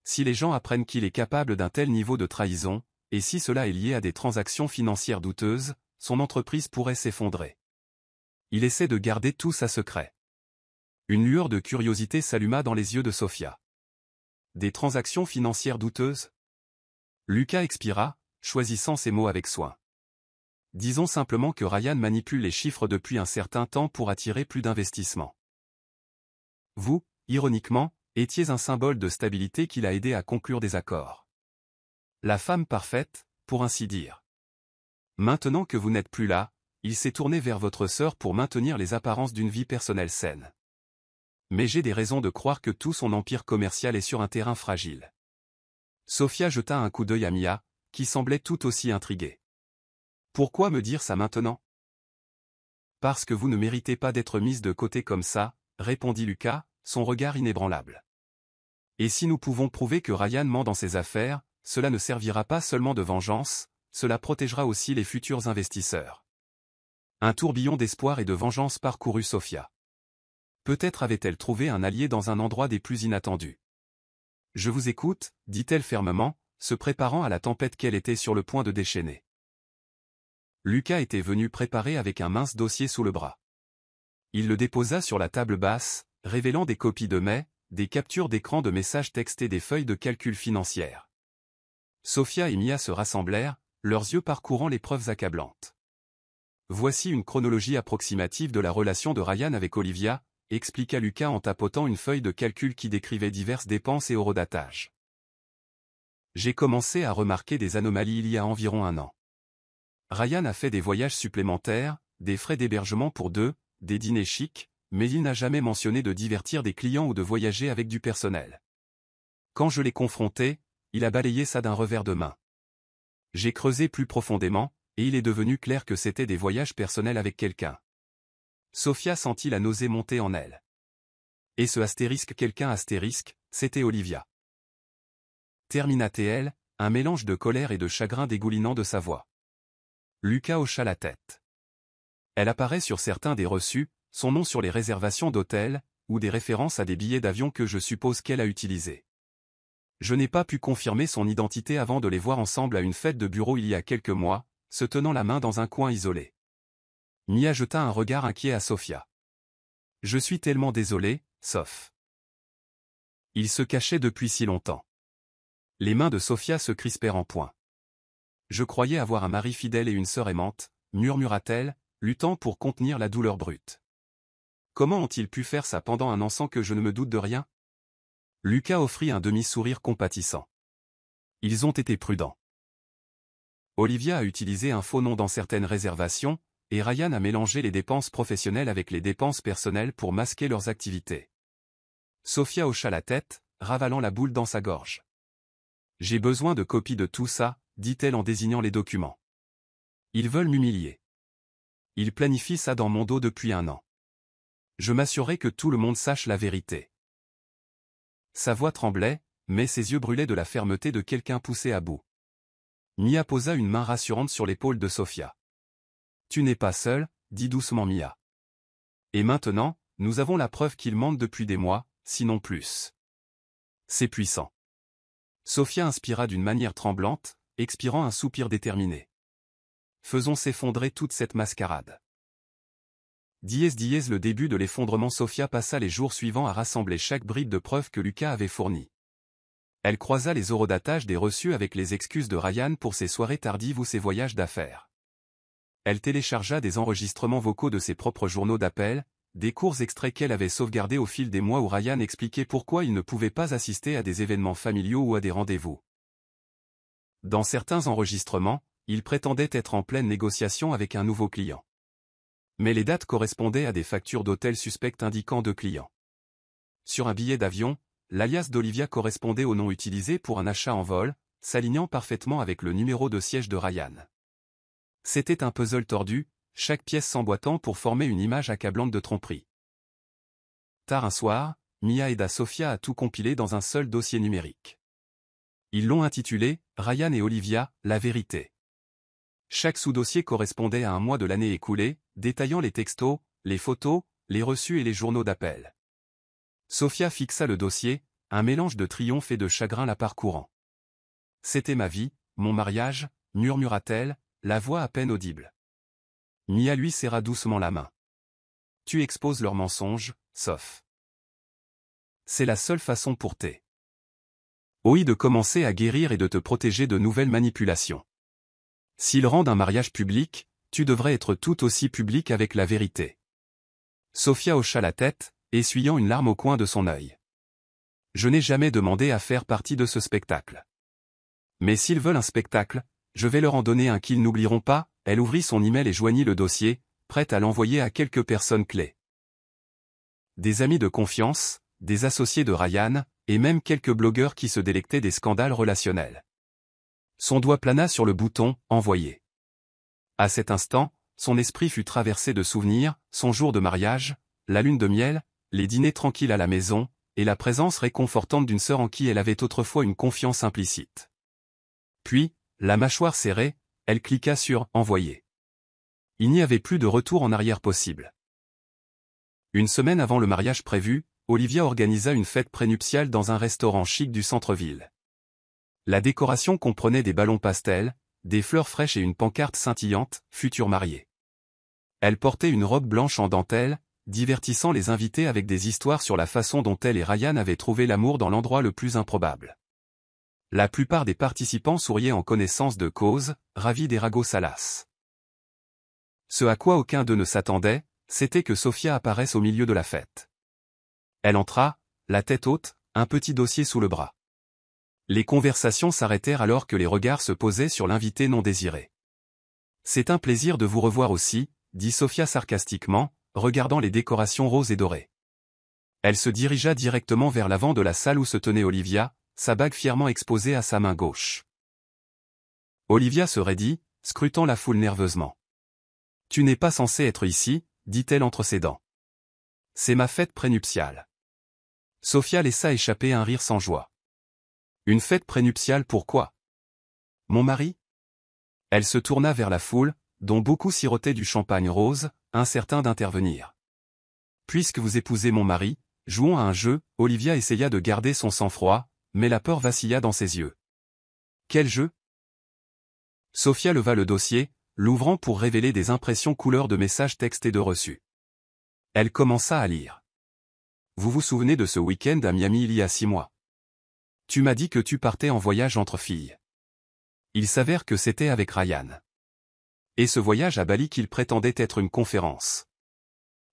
Si les gens apprennent qu'il est capable d'un tel niveau de trahison, et si cela est lié à des transactions financières douteuses, son entreprise pourrait s'effondrer. Il essaie de garder tout ça secret. Une lueur de curiosité s'alluma dans les yeux de Sofia. Des transactions financières douteuses? Lucas expira, choisissant ses mots avec soin. Disons simplement que Ryan manipule les chiffres depuis un certain temps pour attirer plus d'investissements. Vous, ironiquement, étiez un symbole de stabilité qui l'a aidé à conclure des accords. La femme parfaite, pour ainsi dire. Maintenant que vous n'êtes plus là, il s'est tourné vers votre sœur pour maintenir les apparences d'une vie personnelle saine. Mais j'ai des raisons de croire que tout son empire commercial est sur un terrain fragile. Sofia jeta un coup d'œil à Mia, qui semblait tout aussi intriguée. Pourquoi me dire ça maintenant? Parce que vous ne méritez pas d'être mise de côté comme ça, répondit Lucas, son regard inébranlable. Et si nous pouvons prouver que Ryan ment dans ses affaires, cela ne servira pas seulement de vengeance, cela protégera aussi les futurs investisseurs. Un tourbillon d'espoir et de vengeance parcourut Sofia. Peut-être avait-elle trouvé un allié dans un endroit des plus inattendus. Je vous écoute, dit-elle fermement, se préparant à la tempête qu'elle était sur le point de déchaîner. Lucas était venu préparer avec un mince dossier sous le bras. Il le déposa sur la table basse, révélant des copies de mails, des captures d'écran de messages textes et des feuilles de calcul financières. Sofia et Mia se rassemblèrent, leurs yeux parcourant les preuves accablantes. Voici une chronologie approximative de la relation de Ryan avec Olivia, expliqua Lucas en tapotant une feuille de calcul qui décrivait diverses dépenses et eurodatages. J'ai commencé à remarquer des anomalies il y a environ 1 an. Ryan a fait des voyages supplémentaires, des frais d'hébergement pour 2, des dîners chics, mais il n'a jamais mentionné de divertir des clients ou de voyager avec du personnel. Quand je l'ai confronté, il a balayé ça d'un revers de main. J'ai creusé plus profondément, et il est devenu clair que c'était des voyages personnels avec quelqu'un. Sofia sentit la nausée monter en elle. Et ce quelqu'un c'était Olivia. Termina-t-elle, un mélange de colère et de chagrin dégoulinant de sa voix. Lucas hocha la tête. Elle apparaît sur certains des reçus, son nom sur les réservations d'hôtels, ou des références à des billets d'avion que je suppose qu'elle a utilisés. Je n'ai pas pu confirmer son identité avant de les voir ensemble à une fête de bureau il y a quelques mois, se tenant la main dans un coin isolé. Mia jeta un regard inquiet à Sofia. Je suis tellement désolé, Sof. Il se cachait depuis si longtemps. Les mains de Sofia se crispèrent en poing. Je croyais avoir un mari fidèle et une sœur aimante, murmura-t-elle, luttant pour contenir la douleur brute. Comment ont-ils pu faire ça pendant 1 an sans que je ne me doute de rien? Lucas offrit un demi-sourire compatissant. Ils ont été prudents. Olivia a utilisé un faux nom dans certaines réservations, et Ryan a mélangé les dépenses professionnelles avec les dépenses personnelles pour masquer leurs activités. Sofia hocha la tête, ravalant la boule dans sa gorge. J'ai besoin de copies de tout ça, dit-elle en désignant les documents. Ils veulent m'humilier. Ils planifient ça dans mon dos depuis 1 an. Je m'assurerai que tout le monde sache la vérité. Sa voix tremblait, mais ses yeux brûlaient de la fermeté de quelqu'un poussé à bout. Mia posa une main rassurante sur l'épaule de Sofia. Tu n'es pas seule, dit doucement Mia. Et maintenant, nous avons la preuve qu'il ment depuis des mois, sinon plus. C'est puissant. Sofia inspira d'une manière tremblante, expirant un soupir déterminé. Faisons s'effondrer toute cette mascarade. Le début de l'effondrement. Sofia passa les jours suivants à rassembler chaque bride de preuves que Lucas avait fournie. Elle croisa les eurodatages des reçus avec les excuses de Ryan pour ses soirées tardives ou ses voyages d'affaires. Elle téléchargea des enregistrements vocaux de ses propres journaux d'appel, des courts extraits qu'elle avait sauvegardés au fil des mois où Ryan expliquait pourquoi il ne pouvait pas assister à des événements familiaux ou à des rendez-vous. Dans certains enregistrements, il prétendait être en pleine négociation avec un nouveau client. Mais les dates correspondaient à des factures d'hôtel suspectes indiquant 2 clients. Sur un billet d'avion, l'alias d'Olivia correspondait au nom utilisé pour un achat en vol, s'alignant parfaitement avec le numéro de siège de Ryan. C'était un puzzle tordu, chaque pièce s'emboîtant pour former une image accablante de tromperie. Tard un soir, Mia aida Sofia à tout compiler dans un seul dossier numérique. Ils l'ont intitulé « Ryan et Olivia, la vérité ». Chaque sous-dossier correspondait à un mois de l'année écoulée, détaillant les textos, les photos, les reçus et les journaux d'appel. Sofia fixa le dossier, un mélange de triomphe et de chagrin la parcourant. « C'était ma vie, mon mariage », murmura-t-elle, la voix à peine audible. Mia lui serra doucement la main. « Tu exposes leurs mensonges, Sof. C'est la seule façon pour de commencer à guérir et de te protéger de nouvelles manipulations. S'ils rendent un mariage public, tu devrais être tout aussi public avec la vérité. » Sofia hocha la tête, essuyant une larme au coin de son œil. je n'ai jamais demandé à faire partie de ce spectacle. Mais s'ils veulent un spectacle, je vais leur en donner un qu'ils n'oublieront pas. Elle ouvrit son email et joignit le dossier, prête à l'envoyer à quelques personnes clés. Des amis de confiance, des associés de Ryan, et même quelques blogueurs qui se délectaient des scandales relationnels. Son doigt plana sur le bouton « Envoyer ». À cet instant, son esprit fut traversé de souvenirs, son jour de mariage, la lune de miel, les dîners tranquilles à la maison, et la présence réconfortante d'une sœur en qui elle avait autrefois une confiance implicite. Puis, la mâchoire serrée, elle cliqua sur « Envoyer ». Il n'y avait plus de retour en arrière possible. Une semaine avant le mariage prévu, Olivia organisa une fête prénuptiale dans un restaurant chic du centre-ville. La décoration comprenait des ballons pastels, des fleurs fraîches et une pancarte scintillante, « Future mariée ». Elle portait une robe blanche en dentelle, divertissant les invités avec des histoires sur la façon dont elle et Ryan avaient trouvé l'amour dans l'endroit le plus improbable. La plupart des participants souriaient en connaissance de cause, ravis des ragots salaces. Ce à quoi aucun d'eux ne s'attendait, c'était que Sophia apparaisse au milieu de la fête. Elle entra, la tête haute, un petit dossier sous le bras. Les conversations s'arrêtèrent alors que les regards se posaient sur l'invité non désiré. « C'est un plaisir de vous revoir aussi », dit Sophia sarcastiquement, regardant les décorations roses et dorées. Elle se dirigea directement vers l'avant de la salle où se tenait Olivia, sa bague fièrement exposée à sa main gauche. Olivia se raidit, scrutant la foule nerveusement. « Tu n'es pas censé être ici », dit-elle entre ses dents. « C'est ma fête prénuptiale. » Sophia laissa échapper un rire sans joie. « Une fête prénuptiale pourquoi ? Mon mari ?» Elle se tourna vers la foule, dont beaucoup sirotaient du champagne rose, incertain d'intervenir. « Puisque vous épousez mon mari, jouons à un jeu », Olivia essaya de garder son sang-froid, mais la peur vacilla dans ses yeux. « Quel jeu ?» Sophia leva le dossier, l'ouvrant pour révéler des impressions couleur de messages textés de reçus. Elle commença à lire. « Vous vous souvenez de ce week-end à Miami il y a 6 mois ? Tu m'as dit que tu partais en voyage entre filles. Il s'avère que c'était avec Ryan. Et ce voyage à Bali qu'il prétendait être une conférence. »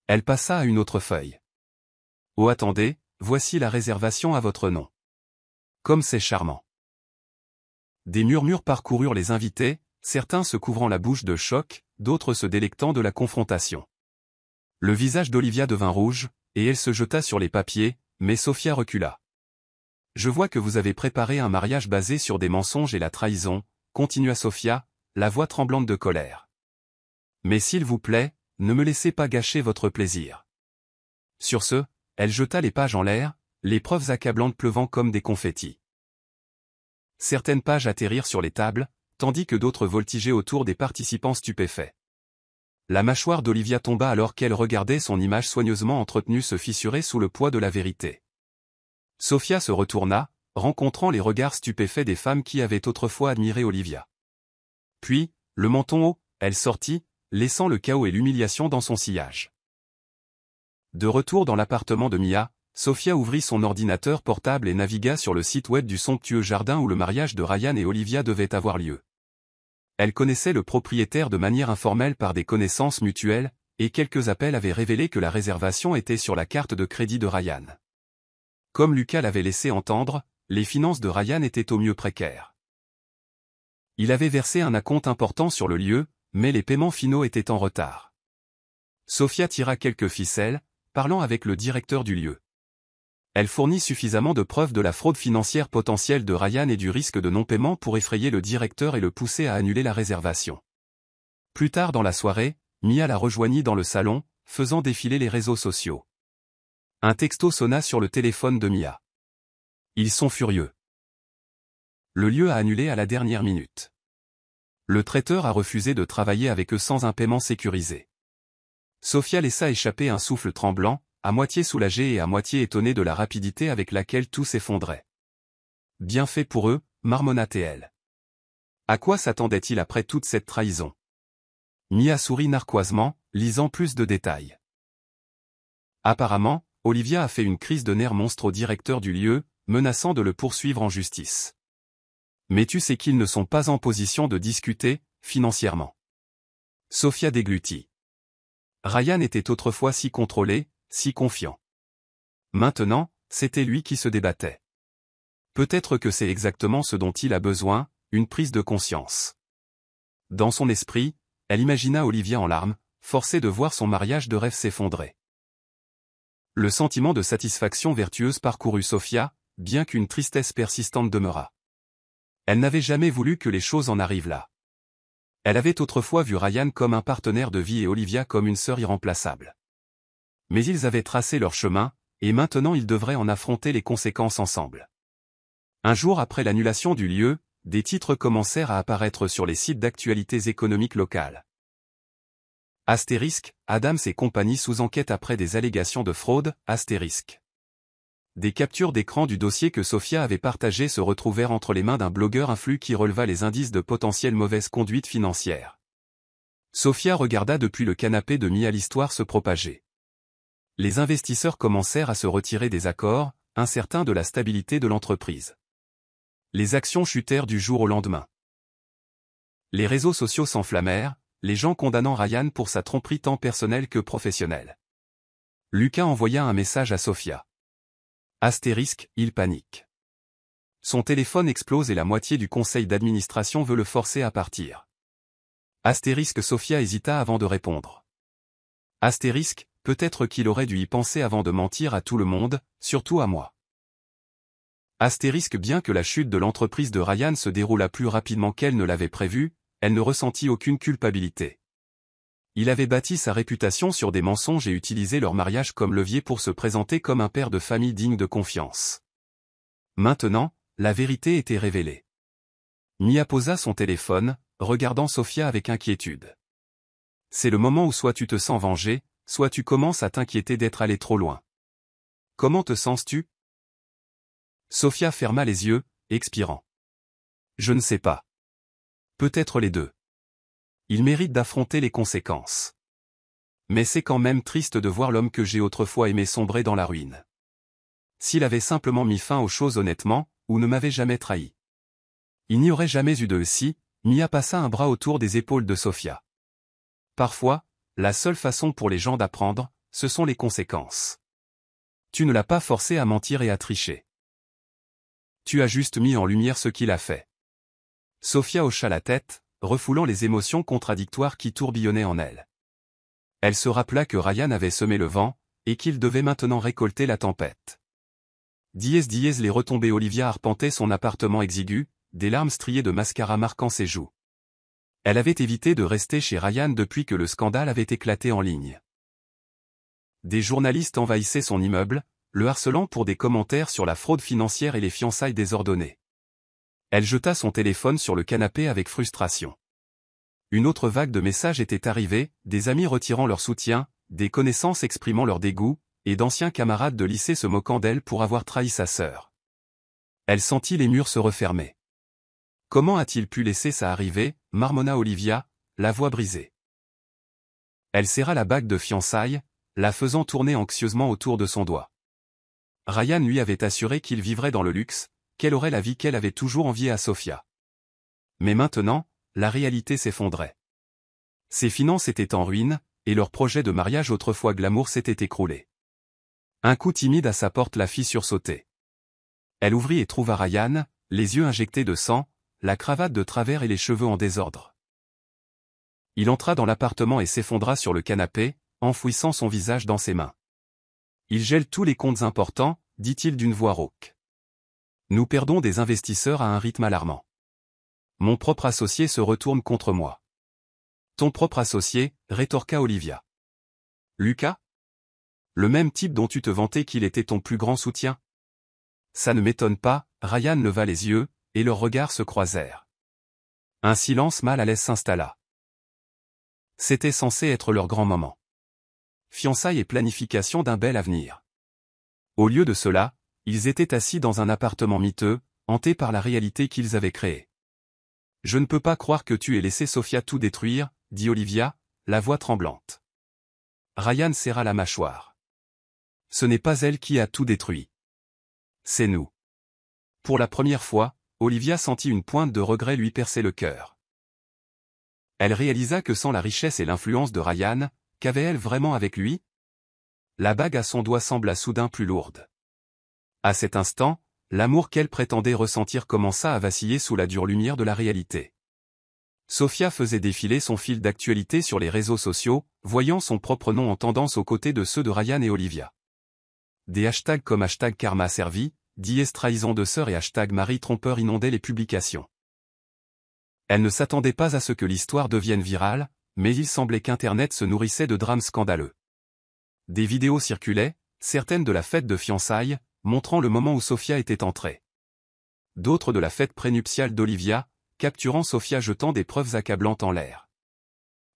Elle passa à une autre feuille. « Oh attendez, voici la réservation à votre nom. Comme c'est charmant. » Des murmures parcoururent les invités, certains se couvrant la bouche de choc, d'autres se délectant de la confrontation. Le visage d'Olivia devint rouge, et elle se jeta sur les papiers, mais Sophia recula. « Je vois que vous avez préparé un mariage basé sur des mensonges et la trahison, » continua Sophia, la voix tremblante de colère. « Mais s'il vous plaît, ne me laissez pas gâcher votre plaisir. » Sur ce, elle jeta les pages en l'air, les preuves accablantes pleuvant comme des confettis. Certaines pages atterrirent sur les tables, tandis que d'autres voltigeaient autour des participants stupéfaits. La mâchoire d'Olivia tomba alors qu'elle regardait son image soigneusement entretenue se fissurer sous le poids de la vérité. Sophia se retourna, rencontrant les regards stupéfaits des femmes qui avaient autrefois admiré Olivia. Puis, le menton haut, elle sortit, laissant le chaos et l'humiliation dans son sillage. De retour dans l'appartement de Mia, Sophia ouvrit son ordinateur portable et navigua sur le site web du somptueux jardin où le mariage de Ryan et Olivia devait avoir lieu. Elle connaissait le propriétaire de manière informelle par des connaissances mutuelles, et quelques appels avaient révélé que la réservation était sur la carte de crédit de Ryan. Comme Lucas l'avait laissé entendre, les finances de Ryan étaient au mieux précaires. Il avait versé un acompte important sur le lieu, mais les paiements finaux étaient en retard. Sophia tira quelques ficelles, parlant avec le directeur du lieu. Elle fournit suffisamment de preuves de la fraude financière potentielle de Ryan et du risque de non-paiement pour effrayer le directeur et le pousser à annuler la réservation. Plus tard dans la soirée, Mia la rejoignit dans le salon, faisant défiler les réseaux sociaux. Un texto sonna sur le téléphone de Mia. « Ils sont furieux. Le lieu a annulé à la dernière minute. Le traiteur a refusé de travailler avec eux sans un paiement sécurisé. » Sophia laissa échapper un souffle tremblant, à moitié soulagée et à moitié étonnée de la rapidité avec laquelle tout s'effondrait. « Bien fait pour eux, » marmonna-t-elle. À quoi s'attendait-il après toute cette trahison? Mia sourit narquoisement, lisant plus de détails. Apparemment, Olivia a fait une crise de nerfs monstre au directeur du lieu, menaçant de le poursuivre en justice. Mais tu sais qu'ils ne sont pas en position de discuter, financièrement. Sophia déglutit. Ryan était autrefois si contrôlé, si confiant. Maintenant, c'était lui qui se débattait. Peut-être que c'est exactement ce dont il a besoin, une prise de conscience. Dans son esprit, elle imagina Olivia en larmes, forcée de voir son mariage de rêve s'effondrer. Le sentiment de satisfaction vertueuse parcourut Sophia, bien qu'une tristesse persistante demeurât. Elle n'avait jamais voulu que les choses en arrivent là. Elle avait autrefois vu Ryan comme un partenaire de vie et Olivia comme une sœur irremplaçable. Mais ils avaient tracé leur chemin, et maintenant ils devraient en affronter les conséquences ensemble. Un jour après l'annulation du lieu, des titres commencèrent à apparaître sur les sites d'actualités économiques locales. Astérisque, Adams et compagnie sous enquête après des allégations de fraude, astérisque. Des captures d'écran du dossier que Sophia avait partagé se retrouvèrent entre les mains d'un blogueur influent qui releva les indices de potentielle mauvaise conduite financière. Sophia regarda depuis le canapé de Mia l'histoire se propager. Les investisseurs commencèrent à se retirer des accords, incertains de la stabilité de l'entreprise. Les actions chutèrent du jour au lendemain. Les réseaux sociaux s'enflammèrent, les gens condamnant Ryan pour sa tromperie tant personnelle que professionnelle. Lucas envoya un message à Sophia. Astérisque, il panique. Son téléphone explose et la moitié du conseil d'administration veut le forcer à partir. Astérisque, Sophia hésita avant de répondre. Astérisque, peut-être qu'il aurait dû y penser avant de mentir à tout le monde, surtout à moi. Astérisque, bien que la chute de l'entreprise de Ryan se déroula plus rapidement qu'elle ne l'avait prévu, elle ne ressentit aucune culpabilité. Il avait bâti sa réputation sur des mensonges et utilisé leur mariage comme levier pour se présenter comme un père de famille digne de confiance. Maintenant, la vérité était révélée. Mia posa son téléphone, regardant Sophia avec inquiétude. C'est le moment où soit tu te sens vengé, soit tu commences à t'inquiéter d'être allé trop loin. Comment te sens-tu? Sophia ferma les yeux, expirant. Je ne sais pas. Peut-être les deux. Il mérite d'affronter les conséquences. Mais c'est quand même triste de voir l'homme que j'ai autrefois aimé sombrer dans la ruine. S'il avait simplement mis fin aux choses honnêtement, ou ne m'avait jamais trahi. Il n'y aurait jamais eu de si, Mia passa un bras autour des épaules de Sophia. Parfois, la seule façon pour les gens d'apprendre, ce sont les conséquences. Tu ne l'as pas forcé à mentir et à tricher. Tu as juste mis en lumière ce qu'il a fait. Sophia hocha la tête, refoulant les émotions contradictoires qui tourbillonnaient en elle. Elle se rappela que Ryan avait semé le vent, et qu'il devait maintenant récolter la tempête. Dièse les retombées. Olivia arpentait son appartement exigu, des larmes striées de mascara marquant ses joues. Elle avait évité de rester chez Ryan depuis que le scandale avait éclaté en ligne. Des journalistes envahissaient son immeuble, le harcelant pour des commentaires sur la fraude financière et les fiançailles désordonnées. Elle jeta son téléphone sur le canapé avec frustration. Une autre vague de messages était arrivée, des amis retirant leur soutien, des connaissances exprimant leur dégoût, et d'anciens camarades de lycée se moquant d'elle pour avoir trahi sa sœur. Elle sentit les murs se refermer. Comment a-t-il pu laisser ça arriver, marmonna Olivia, la voix brisée. Elle serra la bague de fiançailles, la faisant tourner anxieusement autour de son doigt. Ryan lui avait assuré qu'il vivrait dans le luxe, qu'elle aurait la vie qu'elle avait toujours enviée à Sophia. Mais maintenant, la réalité s'effondrait. Ses finances étaient en ruine, et leur projet de mariage autrefois glamour s'était écroulé. Un coup timide à sa porte la fit sursauter. Elle ouvrit et trouva Ryan, les yeux injectés de sang, la cravate de travers et les cheveux en désordre. Il entra dans l'appartement et s'effondra sur le canapé, enfouissant son visage dans ses mains. Il gèle tous les comptes importants, dit-il d'une voix rauque. Nous perdons des investisseurs à un rythme alarmant. Mon propre associé se retourne contre moi. Ton propre associé, rétorqua Olivia. Lucas? Le même type dont tu te vantais qu'il était ton plus grand soutien? Ça ne m'étonne pas, Ryan leva les yeux, et leurs regards se croisèrent. Un silence mal à l'aise s'installa. C'était censé être leur grand moment. Fiançailles et planification d'un bel avenir. Au lieu de cela, ils étaient assis dans un appartement miteux, hantés par la réalité qu'ils avaient créée. Je ne peux pas croire que tu aies laissé Sophia tout détruire, dit Olivia, la voix tremblante. Ryan serra la mâchoire. Ce n'est pas elle qui a tout détruit. C'est nous. Pour la première fois, Olivia sentit une pointe de regret lui percer le cœur. Elle réalisa que sans la richesse et l'influence de Ryan, qu'avait-elle vraiment avec lui? La bague à son doigt sembla soudain plus lourde. À cet instant, l'amour qu'elle prétendait ressentir commença à vaciller sous la dure lumière de la réalité. Sofia faisait défiler son fil d'actualité sur les réseaux sociaux, voyant son propre nom en tendance aux côtés de ceux de Ryan et Olivia. Des hashtags comme hashtag karma servi, dièse trahison de sœur et hashtag mari trompeur inondaient les publications. Elle ne s'attendait pas à ce que l'histoire devienne virale, mais il semblait qu'Internet se nourrissait de drames scandaleux. Des vidéos circulaient, certaines de la fête de fiançailles, montrant le moment où Sofia était entrée. D'autres de la fête prénuptiale d'Olivia, capturant Sofia jetant des preuves accablantes en l'air.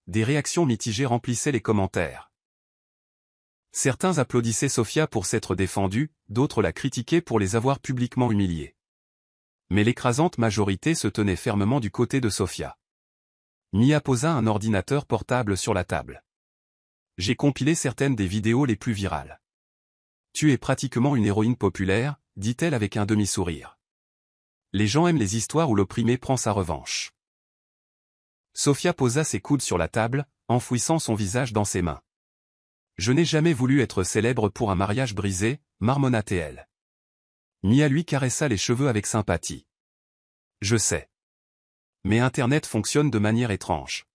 Des réactions mitigées remplissaient les commentaires. Certains applaudissaient Sofia pour s'être défendue, d'autres la critiquaient pour les avoir publiquement humiliés. Mais l'écrasante majorité se tenait fermement du côté de Sofia. Mia posa un ordinateur portable sur la table. J'ai compilé certaines des vidéos les plus virales. Tu es pratiquement une héroïne populaire, dit-elle avec un demi-sourire. Les gens aiment les histoires où l'opprimé prend sa revanche. Sofia posa ses coudes sur la table, enfouissant son visage dans ses mains. Je n'ai jamais voulu être célèbre pour un mariage brisé, marmonna-t-elle. Mia lui caressa les cheveux avec sympathie. Je sais. Mais Internet fonctionne de manière étrange.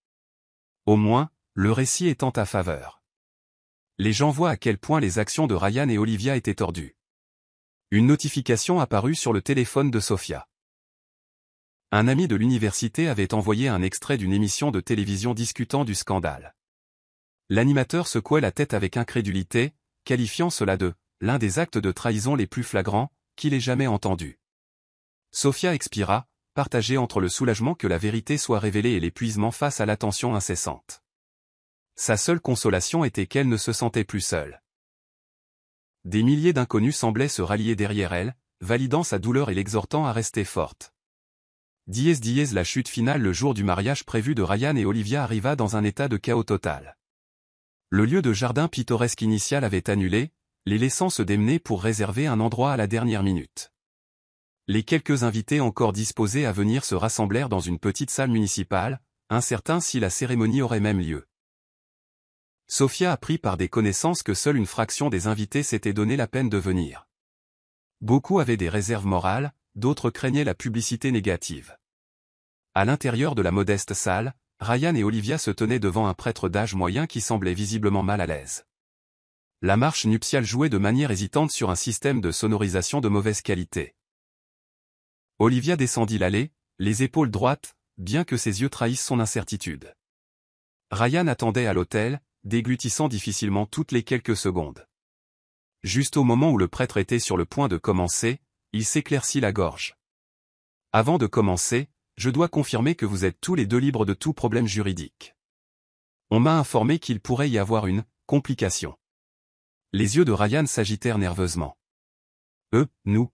Au moins, le récit est en ta faveur. Les gens voient à quel point les actions de Ryan et Olivia étaient tordues. Une notification apparut sur le téléphone de Sofia. Un ami de l'université avait envoyé un extrait d'une émission de télévision discutant du scandale. L'animateur secouait la tête avec incrédulité, qualifiant cela de « l'un des actes de trahison les plus flagrants qu'il ait jamais entendus ». Sofia expira, partagée entre le soulagement que la vérité soit révélée et l'épuisement face à l'attention incessante. Sa seule consolation était qu'elle ne se sentait plus seule. Des milliers d'inconnus semblaient se rallier derrière elle, validant sa douleur et l'exhortant à rester forte. La chute finale le jour du mariage prévu de Ryan et Olivia arriva dans un état de chaos total. Le lieu de jardin pittoresque initial avait annulé, les laissant se démener pour réserver un endroit à la dernière minute. Les quelques invités encore disposés à venir se rassemblèrent dans une petite salle municipale, incertains si la cérémonie aurait même lieu. Sofia apprit par des connaissances que seule une fraction des invités s'était donné la peine de venir. Beaucoup avaient des réserves morales, d'autres craignaient la publicité négative. À l'intérieur de la modeste salle, Ryan et Olivia se tenaient devant un prêtre d'âge moyen qui semblait visiblement mal à l'aise. La marche nuptiale jouait de manière hésitante sur un système de sonorisation de mauvaise qualité. Olivia descendit l'allée, les épaules droites, bien que ses yeux trahissent son incertitude. Ryan attendait à l'autel, déglutissant difficilement toutes les quelques secondes. Juste au moment où le prêtre était sur le point de commencer, il s'éclaircit la gorge. Avant de commencer, je dois confirmer que vous êtes tous les deux libres de tout problème juridique. On m'a informé qu'il pourrait y avoir une complication. Les yeux de Ryan s'agitèrent nerveusement. Nous.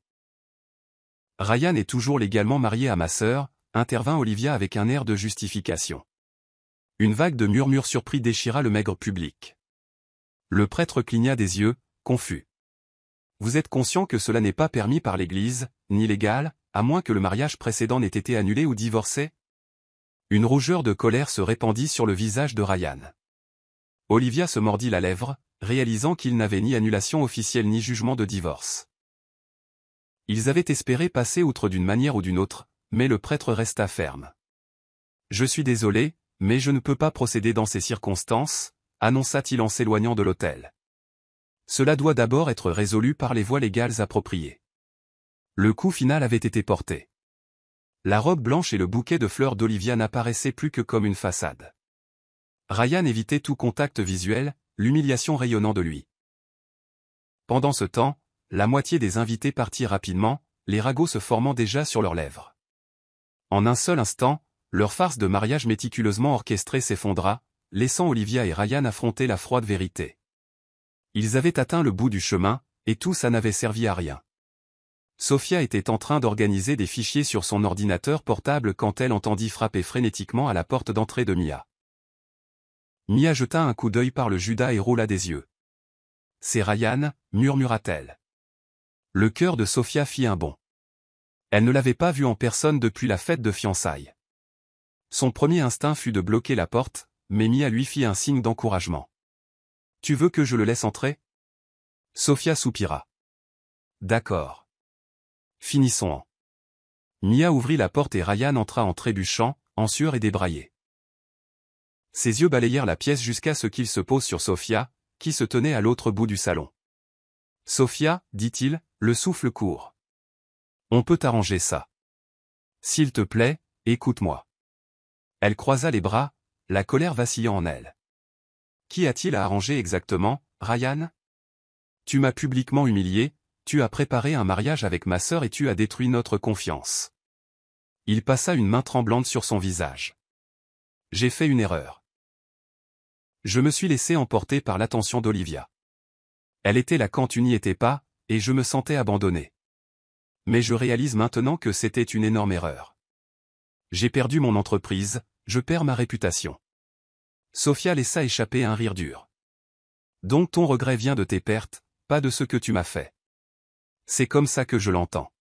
Ryan est toujours légalement marié à ma sœur, intervint Olivia avec un air de justification. Une vague de murmures surpris déchira le maigre public. Le prêtre cligna des yeux, confus. Vous êtes conscient que cela n'est pas permis par l'Église, ni légal, à moins que le mariage précédent n'ait été annulé ou divorcé? Une rougeur de colère se répandit sur le visage de Ryan. Olivia se mordit la lèvre, réalisant qu'il n'avait ni annulation officielle ni jugement de divorce. Ils avaient espéré passer outre d'une manière ou d'une autre, mais le prêtre resta ferme. Je suis désolé, mais je ne peux pas procéder dans ces circonstances, annonça-t-il en s'éloignant de l'autel. Cela doit d'abord être résolu par les voies légales appropriées. Le coup final avait été porté. La robe blanche et le bouquet de fleurs d'Olivia n'apparaissaient plus que comme une façade. Ryan évitait tout contact visuel, l'humiliation rayonnant de lui. Pendant ce temps, la moitié des invités partit rapidement, les ragots se formant déjà sur leurs lèvres. En un seul instant, leur farce de mariage méticuleusement orchestrée s'effondra, laissant Olivia et Ryan affronter la froide vérité. Ils avaient atteint le bout du chemin, et tout ça n'avait servi à rien. Sofia était en train d'organiser des fichiers sur son ordinateur portable quand elle entendit frapper frénétiquement à la porte d'entrée de Mia. Mia jeta un coup d'œil par le Judas et roula des yeux. « C'est Ryan » murmura-t-elle. Le cœur de Sofia fit un bond. Elle ne l'avait pas vu en personne depuis la fête de fiançailles. Son premier instinct fut de bloquer la porte, mais Mia lui fit un signe d'encouragement. « Tu veux que je le laisse entrer » Sofia soupira. D'accord. Finissons-en. Mia ouvrit la porte et Ryan entra en trébuchant, en sueur et débraillé. Ses yeux balayèrent la pièce jusqu'à ce qu'il se pose sur Sophia, qui se tenait à l'autre bout du salon. « Sophia, dit-il, le souffle court. On peut arranger ça. S'il te plaît, écoute-moi. » Elle croisa les bras, la colère vacillant en elle. « Qui a-t-il à arranger exactement, Ryan ? Tu m'as publiquement humilié, tu as préparé un mariage avec ma sœur et tu as détruit notre confiance. » Il passa une main tremblante sur son visage. « J'ai fait une erreur. Je me suis laissé emporter par l'attention d'Olivia. Elle était là quand tu n'y étais pas, et je me sentais abandonné. Mais je réalise maintenant que c'était une énorme erreur. J'ai perdu mon entreprise, je perds ma réputation. » Sophia laissa échapper un rire dur. « Donc ton regret vient de tes pertes, pas de ce que tu m'as fait. C'est comme ça que je l'entends. »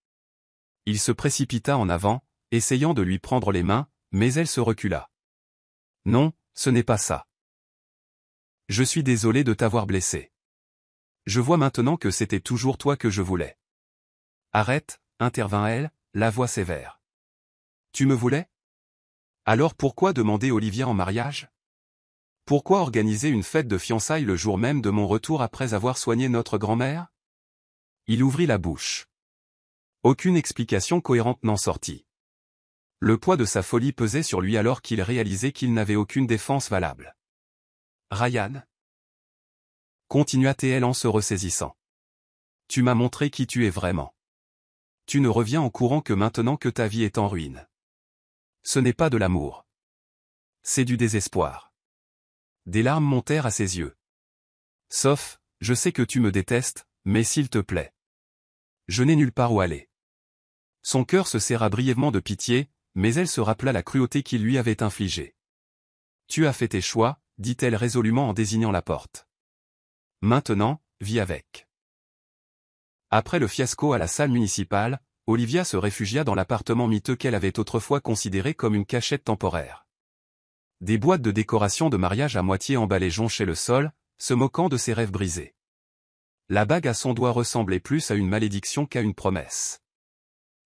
Il se précipita en avant, essayant de lui prendre les mains, mais elle se recula. « Non, ce n'est pas ça. Je suis désolé de t'avoir blessé. Je vois maintenant que c'était toujours toi que je voulais. »« Arrête, » intervint elle, la voix sévère. « Tu me voulais ? Alors pourquoi demander Olivia en mariage ? Pourquoi organiser une fête de fiançailles le jour même de mon retour après avoir soigné notre grand-mère ? » Il ouvrit la bouche. Aucune explication cohérente n'en sortit. Le poids de sa folie pesait sur lui alors qu'il réalisait qu'il n'avait aucune défense valable. « Ryan » continua-t-elle en se ressaisissant. « Tu m'as montré qui tu es vraiment. Tu ne reviens en courant que maintenant que ta vie est en ruine. Ce n'est pas de l'amour. C'est du désespoir. » Des larmes montèrent à ses yeux. « Sauf, je sais que tu me détestes, mais s'il te plaît. Je n'ai nulle part où aller. » Son cœur se serra brièvement de pitié, mais elle se rappela la cruauté qu'il lui avait infligée. « Tu as fait tes choix, » dit-elle résolument en désignant la porte. « Maintenant, vis avec. » Après le fiasco à la salle municipale, Olivia se réfugia dans l'appartement miteux qu'elle avait autrefois considéré comme une cachette temporaire. Des boîtes de décoration de mariage à moitié emballées jonchaient le sol, se moquant de ses rêves brisés. La bague à son doigt ressemblait plus à une malédiction qu'à une promesse.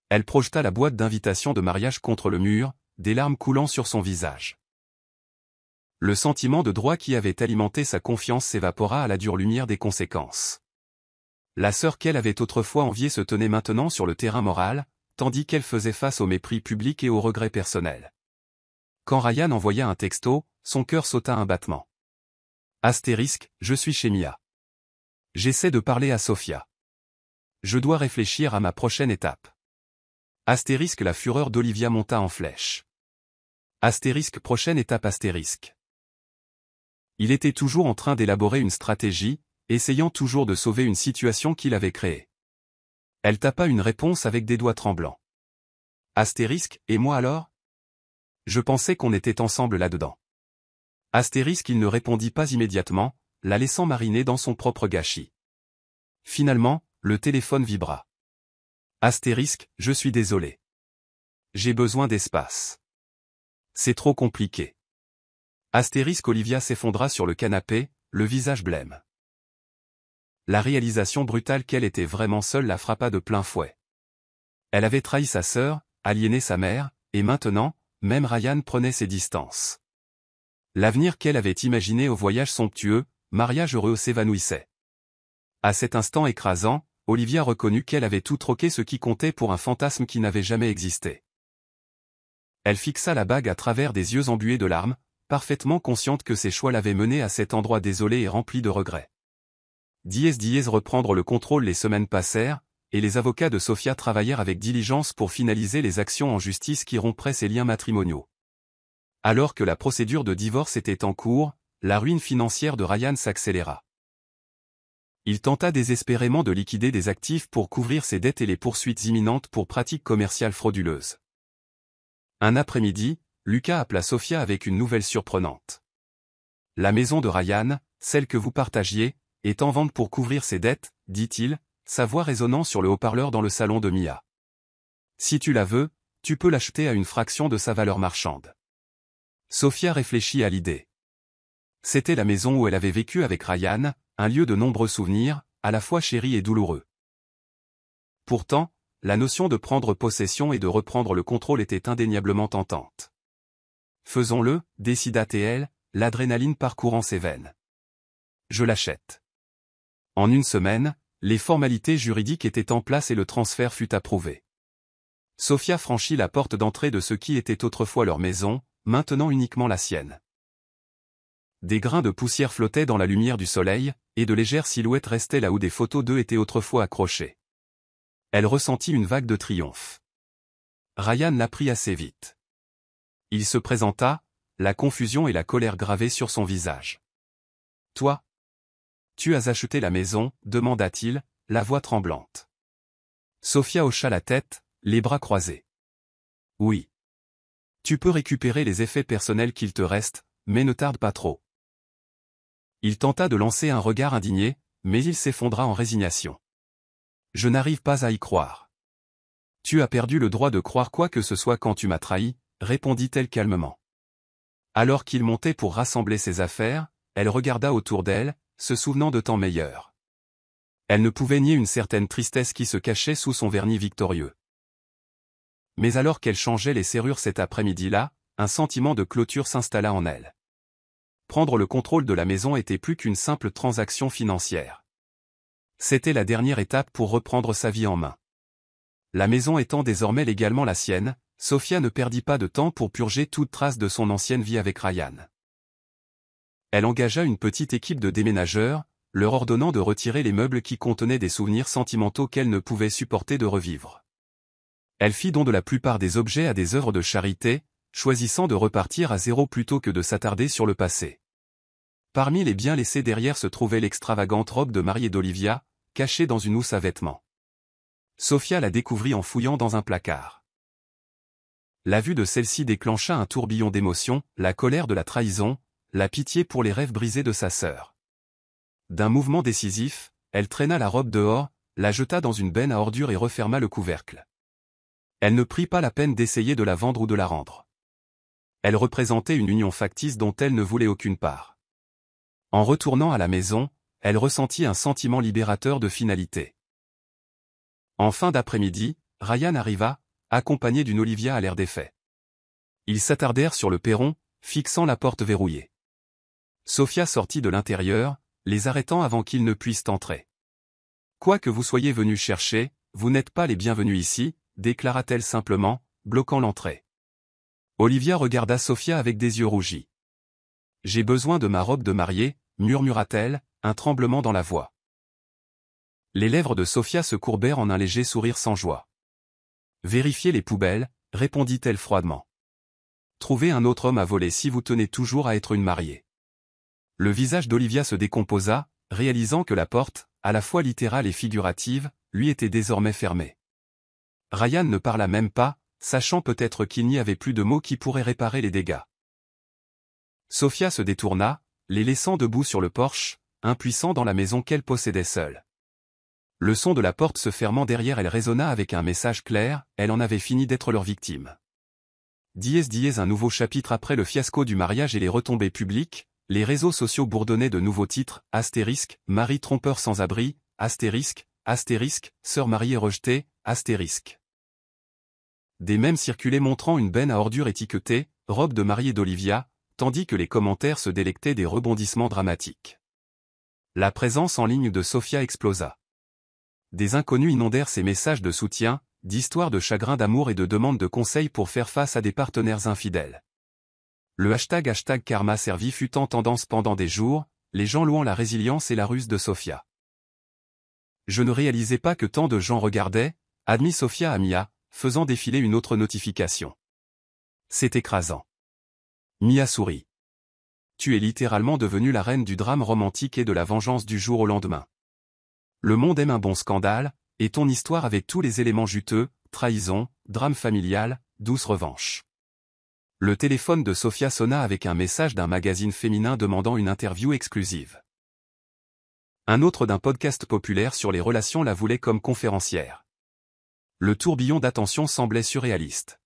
Elle projeta la boîte d'invitation de mariage contre le mur, des larmes coulant sur son visage. Le sentiment de droit qui avait alimenté sa confiance s'évapora à la dure lumière des conséquences. La sœur qu'elle avait autrefois enviée se tenait maintenant sur le terrain moral, tandis qu'elle faisait face au mépris public et au regret personnel. Quand Ryan envoya un texto, son cœur sauta un battement. Astérisque, je suis chez Mia. J'essaie de parler à Sophia. Je dois réfléchir à ma prochaine étape. Astérisque, la fureur d'Olivia monta en flèche. Astérisque, prochaine étape astérisque. Il était toujours en train d'élaborer une stratégie, essayant toujours de sauver une situation qu'il avait créée. Elle tapa une réponse avec des doigts tremblants. Astérisque, et moi alors ? Je pensais qu'on était ensemble là-dedans. Astérisque, il ne répondit pas immédiatement, la laissant mariner dans son propre gâchis. Finalement, le téléphone vibra. Astérisque, je suis désolé. J'ai besoin d'espace. C'est trop compliqué. Astérisque, Olivia s'effondra sur le canapé, le visage blême. La réalisation brutale qu'elle était vraiment seule la frappa de plein fouet. Elle avait trahi sa sœur, aliéné sa mère, et maintenant, même Ryan prenait ses distances. L'avenir qu'elle avait imaginé au voyage somptueux, mariage heureux, s'évanouissait. À cet instant écrasant, Olivia reconnut qu'elle avait tout troqué, ce qui comptait pour un fantasme qui n'avait jamais existé. Elle fixa la bague à travers des yeux embués de larmes, parfaitement consciente que ses choix l'avaient menée à cet endroit désolé et rempli de regrets. Reprendre le contrôle. Les semaines passèrent, et les avocats de Sophia travaillèrent avec diligence pour finaliser les actions en justice qui rompraient ses liens matrimoniaux. Alors que la procédure de divorce était en cours, la ruine financière de Ryan s'accéléra. Il tenta désespérément de liquider des actifs pour couvrir ses dettes et les poursuites imminentes pour pratiques commerciales frauduleuses. Un après-midi, Lucas appela Sophia avec une nouvelle surprenante. La maison de Ryan, celle que vous partagiez, est en vente pour couvrir ses dettes, dit-il, sa voix résonnant sur le haut-parleur dans le salon de Mia. Si tu la veux, tu peux l'acheter à une fraction de sa valeur marchande. Sophia réfléchit à l'idée. C'était la maison où elle avait vécu avec Ryan, un lieu de nombreux souvenirs, à la fois chéri et douloureux. Pourtant, la notion de prendre possession et de reprendre le contrôle était indéniablement tentante. Faisons-le, décida-t-elle, l'adrénaline parcourant ses veines. Je l'achète. En une semaine, les formalités juridiques étaient en place et le transfert fut approuvé. Sofia franchit la porte d'entrée de ce qui était autrefois leur maison, maintenant uniquement la sienne. Des grains de poussière flottaient dans la lumière du soleil, et de légères silhouettes restaient là où des photos d'eux étaient autrefois accrochées. Elle ressentit une vague de triomphe. Ryan l'apprit assez vite. Il se présenta, la confusion et la colère gravées sur son visage. « Toi? Tu as acheté la maison ?» demanda-t-il, la voix tremblante. Sofia hocha la tête, les bras croisés. « Oui. Tu peux récupérer les effets personnels qu'il te reste, mais ne tarde pas trop. » Il tenta de lancer un regard indigné, mais il s'effondra en résignation. « Je n'arrive pas à y croire. »« Tu as perdu le droit de croire quoi que ce soit quand tu m'as trahi, » répondit-elle calmement. Alors qu'il montait pour rassembler ses affaires, elle regarda autour d'elle, se souvenant de temps meilleurs. Elle ne pouvait nier une certaine tristesse qui se cachait sous son vernis victorieux. Mais alors qu'elle changeait les serrures cet après-midi-là, un sentiment de clôture s'installa en elle. Prendre le contrôle de la maison était plus qu'une simple transaction financière. C'était la dernière étape pour reprendre sa vie en main. La maison étant désormais légalement la sienne, Sofia ne perdit pas de temps pour purger toute trace de son ancienne vie avec Ryan. Elle engagea une petite équipe de déménageurs, leur ordonnant de retirer les meubles qui contenaient des souvenirs sentimentaux qu'elle ne pouvait supporter de revivre. Elle fit don de la plupart des objets à des œuvres de charité, choisissant de repartir à zéro plutôt que de s'attarder sur le passé. Parmi les biens laissés derrière se trouvait l'extravagante robe de mariée d'Olivia, cachée dans une housse à vêtements. Sofia la découvrit en fouillant dans un placard. La vue de celle-ci déclencha un tourbillon d'émotions, la colère de la trahison, la pitié pour les rêves brisés de sa sœur. D'un mouvement décisif, elle traîna la robe dehors, la jeta dans une benne à ordures et referma le couvercle. Elle ne prit pas la peine d'essayer de la vendre ou de la rendre. Elle représentait une union factice dont elle ne voulait aucune part. En retournant à la maison, elle ressentit un sentiment libérateur de finalité. En fin d'après-midi, Ryan arriva, accompagné d'une Olivia à l'air défait. Ils s'attardèrent sur le perron, fixant la porte verrouillée. Sofia sortit de l'intérieur, les arrêtant avant qu'ils ne puissent entrer. « Quoi que vous soyez venus chercher, vous n'êtes pas les bienvenus ici », déclara-t-elle simplement, bloquant l'entrée. Olivia regarda Sofia avec des yeux rougis. « J'ai besoin de ma robe de mariée », murmura-t-elle, un tremblement dans la voix. Les lèvres de Sofia se courbèrent en un léger sourire sans joie. « Vérifiez les poubelles », répondit-elle froidement. « Trouvez un autre homme à voler si vous tenez toujours à être une mariée. » Le visage d'Olivia se décomposa, réalisant que la porte, à la fois littérale et figurative, lui était désormais fermée. Ryan ne parla même pas, sachant peut-être qu'il n'y avait plus de mots qui pourraient réparer les dégâts. Sofia se détourna, les laissant debout sur le porche, impuissants dans la maison qu'elle possédait seule. Le son de la porte se fermant derrière elle résonna avec un message clair, elle en avait fini d'être leur victime. Un nouveau chapitre après le fiasco du mariage et les retombées publiques, les réseaux sociaux bourdonnaient de nouveaux titres, astérisque, mari trompeur sans abri, astérisque, sœur mariée rejetée, astérisque. Des mèmes circulaient montrant une benne à ordures étiquetée, robe de mariée d'Olivia, tandis que les commentaires se délectaient des rebondissements dramatiques. La présence en ligne de Sofia explosa. Des inconnus inondèrent ses messages de soutien, d'histoires de chagrin d'amour et de demandes de conseils pour faire face à des partenaires infidèles. Le hashtag Karma servi fut en tendance pendant des jours, les gens louant la résilience et la ruse de Sofia. Je ne réalisais pas que tant de gens regardaient, admit Sofia à Mia, faisant défiler une autre notification. C'est écrasant. Mia sourit. Tu es littéralement devenue la reine du drame romantique et de la vengeance du jour au lendemain. Le monde aime un bon scandale, et ton histoire avait tous les éléments juteux, trahison, drame familial, douce revanche. Le téléphone de Sofia sonna avec un message d'un magazine féminin demandant une interview exclusive. Un autre d'un podcast populaire sur les relations la voulait comme conférencière. Le tourbillon d'attention semblait surréaliste.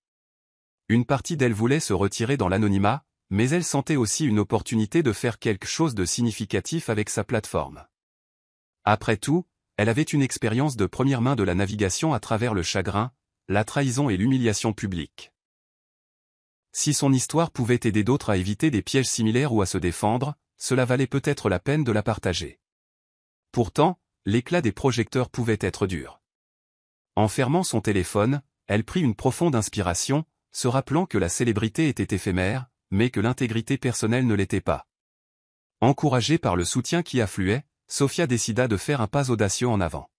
Une partie d'elle voulait se retirer dans l'anonymat, mais elle sentait aussi une opportunité de faire quelque chose de significatif avec sa plateforme. Après tout, elle avait une expérience de première main de la navigation à travers le chagrin, la trahison et l'humiliation publique. Si son histoire pouvait aider d'autres à éviter des pièges similaires ou à se défendre, cela valait peut-être la peine de la partager. Pourtant, l'éclat des projecteurs pouvait être dur. En fermant son téléphone, elle prit une profonde inspiration, se rappelant que la célébrité était éphémère, mais que l'intégrité personnelle ne l'était pas. Encouragée par le soutien qui affluait, Sofia décida de faire un pas audacieux en avant.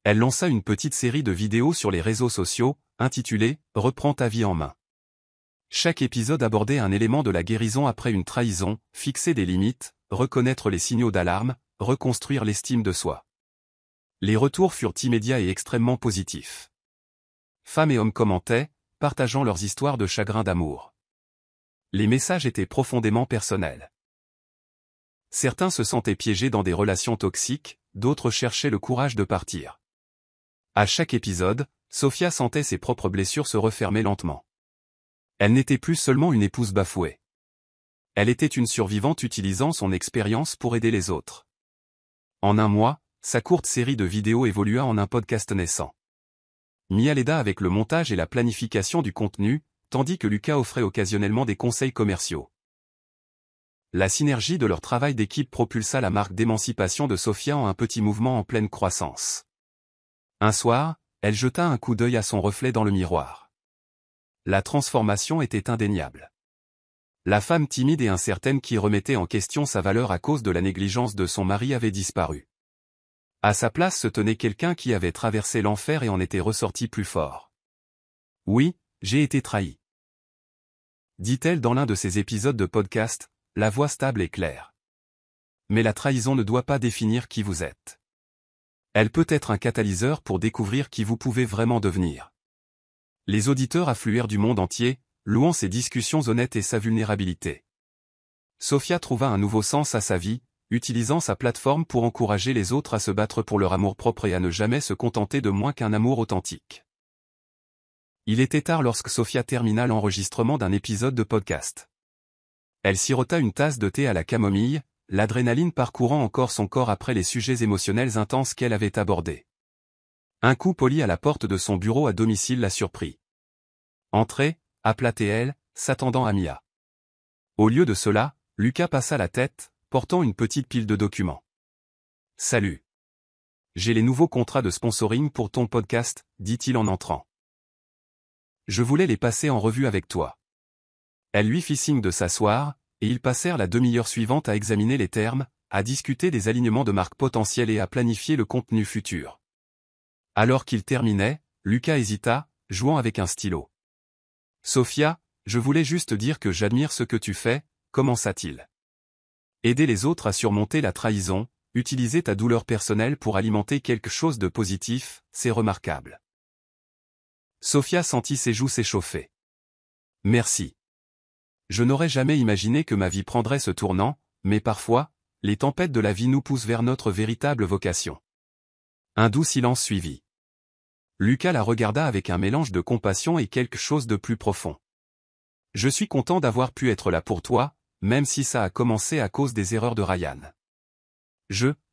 Elle lança une petite série de vidéos sur les réseaux sociaux, intitulée « Reprends ta vie en main ». Chaque épisode abordait un élément de la guérison après une trahison, fixer des limites, reconnaître les signaux d'alarme, reconstruire l'estime de soi. Les retours furent immédiats et extrêmement positifs. Femmes et hommes commentaient, partageant leurs histoires de chagrin d'amour. Les messages étaient profondément personnels. Certains se sentaient piégés dans des relations toxiques, d'autres cherchaient le courage de partir. À chaque épisode, Sofia sentait ses propres blessures se refermer lentement. Elle n'était plus seulement une épouse bafouée. Elle était une survivante utilisant son expérience pour aider les autres. En un mois, sa courte série de vidéos évolua en un podcast naissant. Mia l'aida avec le montage et la planification du contenu, tandis que Lucas offrait occasionnellement des conseils commerciaux. La synergie de leur travail d'équipe propulsa la marque d'émancipation de Sofia en un petit mouvement en pleine croissance. Un soir, elle jeta un coup d'œil à son reflet dans le miroir. La transformation était indéniable. La femme timide et incertaine qui remettait en question sa valeur à cause de la négligence de son mari avait disparu. À sa place se tenait quelqu'un qui avait traversé l'enfer et en était ressorti plus fort. « Oui, j'ai été trahie. » dit-elle dans l'un de ses épisodes de podcast, la voix stable et claire. Mais la trahison ne doit pas définir qui vous êtes. Elle peut être un catalyseur pour découvrir qui vous pouvez vraiment devenir. Les auditeurs affluèrent du monde entier, louant ses discussions honnêtes et sa vulnérabilité. Sofia trouva un nouveau sens à sa vie, utilisant sa plateforme pour encourager les autres à se battre pour leur amour-propre et à ne jamais se contenter de moins qu'un amour authentique. Il était tard lorsque Sofia termina l'enregistrement d'un épisode de podcast. Elle sirota une tasse de thé à la camomille, l'adrénaline parcourant encore son corps après les sujets émotionnels intenses qu'elle avait abordés. Un coup poli à la porte de son bureau à domicile la surprit. « Entrez », appela-t-elle, s'attendant à Mia. Au lieu de cela, Lucas passa la tête, portant une petite pile de documents. « Salut. J'ai les nouveaux contrats de sponsoring pour ton podcast, dit-il en entrant. Je voulais les passer en revue avec toi. » Elle lui fit signe de s'asseoir, et ils passèrent la demi-heure suivante à examiner les termes, à discuter des alignements de marques potentielles et à planifier le contenu futur. Alors qu'il terminait, Lucas hésita, jouant avec un stylo. « Sofia, je voulais juste dire que j'admire ce que tu fais », commença-t-il. Aider les autres à surmonter la trahison, utiliser ta douleur personnelle pour alimenter quelque chose de positif, c'est remarquable. Sofia sentit ses joues s'échauffer. « Merci. Je n'aurais jamais imaginé que ma vie prendrait ce tournant, mais parfois, les tempêtes de la vie nous poussent vers notre véritable vocation. » Un doux silence suivit. Lucas la regarda avec un mélange de compassion et quelque chose de plus profond. « Je suis content d'avoir pu être là pour toi, même si ça a commencé à cause des erreurs de Ryan.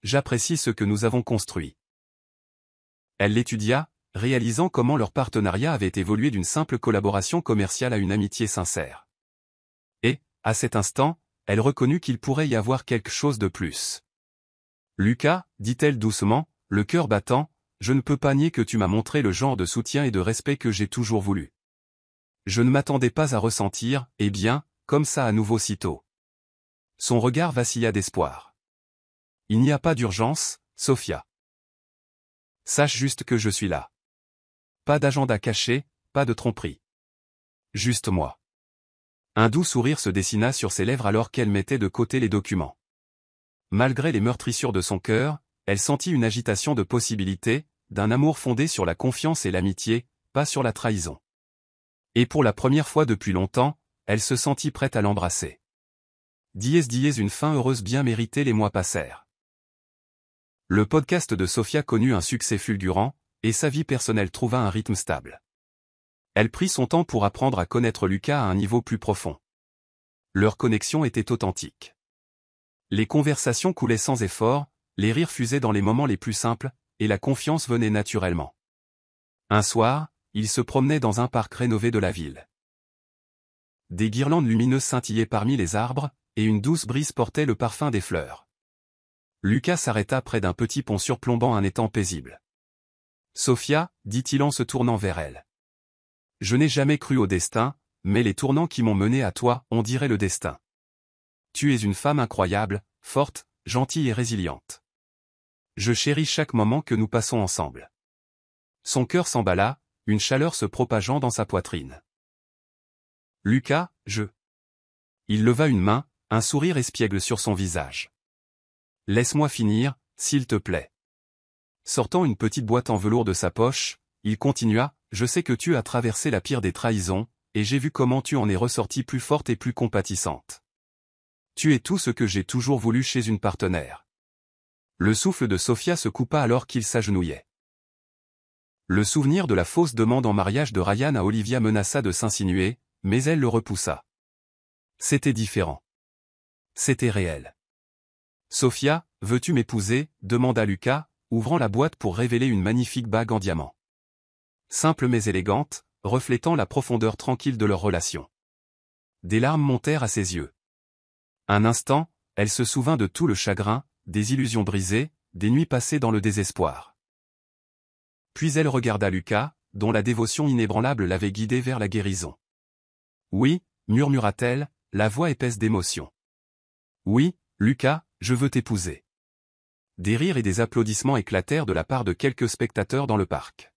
J'apprécie ce que nous avons construit. » Elle l'étudia, réalisant comment leur partenariat avait évolué d'une simple collaboration commerciale à une amitié sincère. Et, à cet instant, elle reconnut qu'il pourrait y avoir quelque chose de plus. « Lucas, dit-elle doucement, le cœur battant, je ne peux pas nier que tu m'as montré le genre de soutien et de respect que j'ai toujours voulu. Je ne m'attendais pas à ressentir, eh bien, comme ça à nouveau si tôt. » Son regard vacilla d'espoir. « Il n'y a pas d'urgence, Sofia. Sache juste que je suis là. Pas d'agenda caché, pas de tromperie. Juste moi. » Un doux sourire se dessina sur ses lèvres alors qu'elle mettait de côté les documents. Malgré les meurtrissures de son cœur, elle sentit une agitation de possibilités, d'un amour fondé sur la confiance et l'amitié, pas sur la trahison. Et pour la première fois depuis longtemps, elle se sentit prête à l'embrasser. Une fin heureuse bien méritée. Les mois passèrent. Le podcast de Sofia connut un succès fulgurant, et sa vie personnelle trouva un rythme stable. Elle prit son temps pour apprendre à connaître Lucas à un niveau plus profond. Leur connexion était authentique. Les conversations coulaient sans effort, Les rires fusaient dans les moments les plus simples, et la confiance venait naturellement. Un soir, ils se promenaient dans un parc rénové de la ville. Des guirlandes lumineuses scintillaient parmi les arbres, et une douce brise portait le parfum des fleurs. Lucas s'arrêta près d'un petit pont surplombant un étang paisible. « Sophia, dit-il en se tournant vers elle. Je n'ai jamais cru au destin, mais les tournants qui m'ont mené à toi, on dirait le destin. Tu es une femme incroyable, forte, gentille et résiliente. Je chéris chaque moment que nous passons ensemble. » Son cœur s'emballa, une chaleur se propageant dans sa poitrine. « Lucas, je... » Il leva une main, un sourire espiègle sur son visage. « Laisse-moi finir, s'il te plaît. » Sortant une petite boîte en velours de sa poche, il continua, « Je sais que tu as traversé la pire des trahisons, et j'ai vu comment tu en es ressortie plus forte et plus compatissante. Tu es tout ce que j'ai toujours voulu chez une partenaire. » Le souffle de Sophia se coupa alors qu'il s'agenouillait. Le souvenir de la fausse demande en mariage de Ryan à Olivia menaça de s'insinuer, mais elle le repoussa. C'était différent. C'était réel. « Sophia, veux-tu m'épouser » demanda Lucas, ouvrant la boîte pour révéler une magnifique bague en diamant. Simple mais élégante, reflétant la profondeur tranquille de leur relation. Des larmes montèrent à ses yeux. Un instant, elle se souvint de tout le chagrin, des illusions brisées, des nuits passées dans le désespoir. Puis elle regarda Lucas, dont la dévotion inébranlable l'avait guidée vers la guérison. « Oui, » murmura-t-elle, la voix épaisse d'émotion. « Oui, Lucas, je veux t'épouser. » Des rires et des applaudissements éclatèrent de la part de quelques spectateurs dans le parc.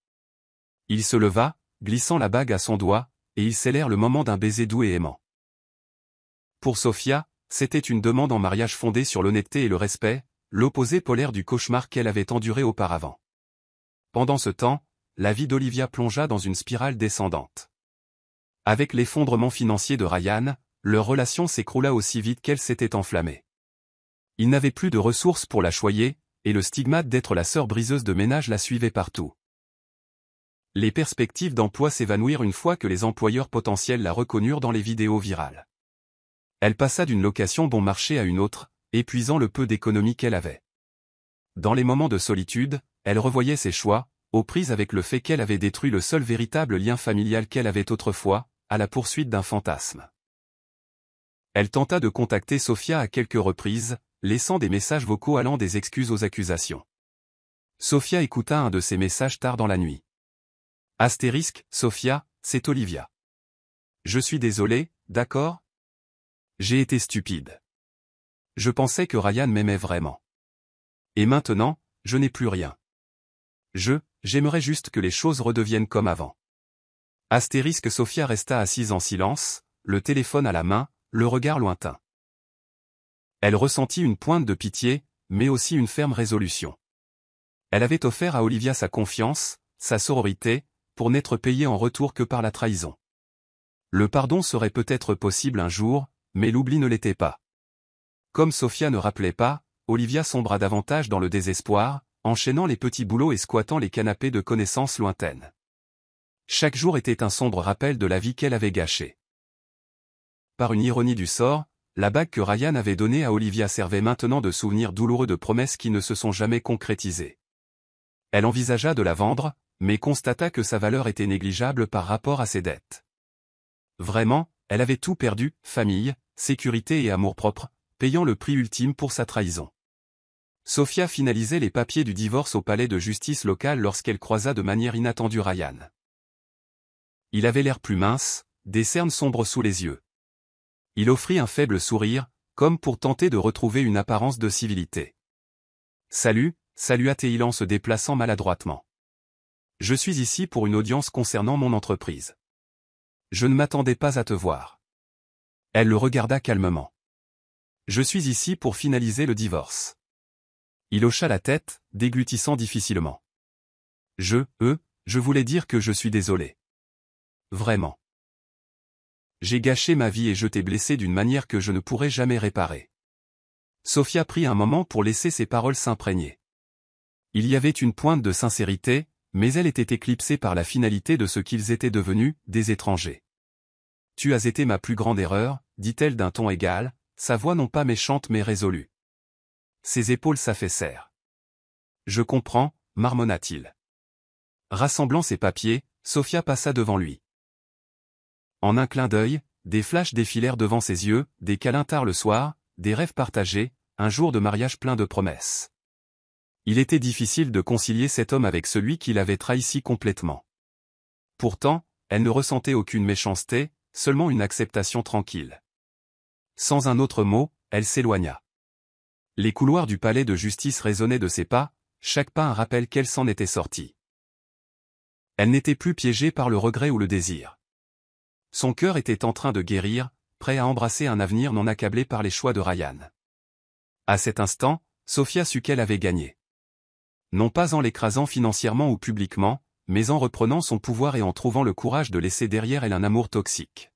Il se leva, glissant la bague à son doigt, et ils scellèrent le moment d'un baiser doux et aimant. Pour Sophia, c'était une demande en mariage fondée sur l'honnêteté et le respect, l'opposé polaire du cauchemar qu'elle avait enduré auparavant. Pendant ce temps, la vie d'Olivia plongea dans une spirale descendante. Avec l'effondrement financier de Ryan, leur relation s'écroula aussi vite qu'elle s'était enflammée. Il n'avait plus de ressources pour la choyer, et le stigmate d'être la sœur briseuse de ménage la suivait partout. Les perspectives d'emploi s'évanouirent une fois que les employeurs potentiels la reconnurent dans les vidéos virales. Elle passa d'une location bon marché à une autre, épuisant le peu d'économie qu'elle avait. Dans les moments de solitude, elle revoyait ses choix, aux prises avec le fait qu'elle avait détruit le seul véritable lien familial qu'elle avait autrefois, à la poursuite d'un fantasme. Elle tenta de contacter Sophia à quelques reprises, laissant des messages vocaux allant des excuses aux accusations. Sophia écouta un de ces messages tard dans la nuit. Astérisque, Sophia, c'est Olivia. Je suis désolé, d'accord ? J'ai été stupide. Je pensais que Ryan m'aimait vraiment. Et maintenant, je n'ai plus rien. J'aimerais juste que les choses redeviennent comme avant. Astérisque. Sophia resta assise en silence, le téléphone à la main, le regard lointain. Elle ressentit une pointe de pitié, mais aussi une ferme résolution. Elle avait offert à Olivia sa confiance, sa sororité, pour n'être payée en retour que par la trahison. Le pardon serait peut-être possible un jour, mais l'oubli ne l'était pas. Comme Sophia ne rappelait pas, Olivia sombra davantage dans le désespoir, enchaînant les petits boulots et squattant les canapés de connaissances lointaines. Chaque jour était un sombre rappel de la vie qu'elle avait gâchée. Par une ironie du sort, la bague que Ryan avait donnée à Olivia servait maintenant de souvenir douloureux de promesses qui ne se sont jamais concrétisées. Elle envisagea de la vendre, mais constata que sa valeur était négligeable par rapport à ses dettes. Vraiment, elle avait tout perdu, famille, sécurité et amour-propre, payant le prix ultime pour sa trahison. Sophia finalisait les papiers du divorce au palais de justice local lorsqu'elle croisa de manière inattendue Ryan. Il avait l'air plus mince, des cernes sombres sous les yeux. Il offrit un faible sourire, comme pour tenter de retrouver une apparence de civilité. « Salut » salua-t-il en se déplaçant maladroitement. « Je suis ici pour une audience concernant mon entreprise. Je ne m'attendais pas à te voir. » Elle le regarda calmement. « Je suis ici pour finaliser le divorce. » Il hocha la tête, déglutissant difficilement. « Je voulais dire que je suis désolé. Vraiment. J'ai gâché ma vie et je t'ai blessé d'une manière que je ne pourrai jamais réparer. » Sophia prit un moment pour laisser ses paroles s'imprégner. Il y avait une pointe de sincérité, mais elle était éclipsée par la finalité de ce qu'ils étaient devenus, des étrangers. « Tu as été ma plus grande erreur, » dit-elle d'un ton égal, sa voix non pas méchante mais résolue. Ses épaules s'affaissèrent. je comprends, marmonna-t-il. Rassemblant ses papiers, Sofia passa devant lui. En un clin d'œil, des flashs défilèrent devant ses yeux, des câlins tard le soir, des rêves partagés, un jour de mariage plein de promesses. Il était difficile de concilier cet homme avec celui qui l'avait trahi si complètement. Pourtant, elle ne ressentait aucune méchanceté, seulement une acceptation tranquille. Sans un autre mot, elle s'éloigna. Les couloirs du palais de justice résonnaient de ses pas, chaque pas un rappel qu'elle s'en était sortie. Elle n'était plus piégée par le regret ou le désir. Son cœur était en train de guérir, prêt à embrasser un avenir non accablé par les choix de Ryan. À cet instant, Sofia sut qu'elle avait gagné. Non pas en l'écrasant financièrement ou publiquement, mais en reprenant son pouvoir et en trouvant le courage de laisser derrière elle un amour toxique.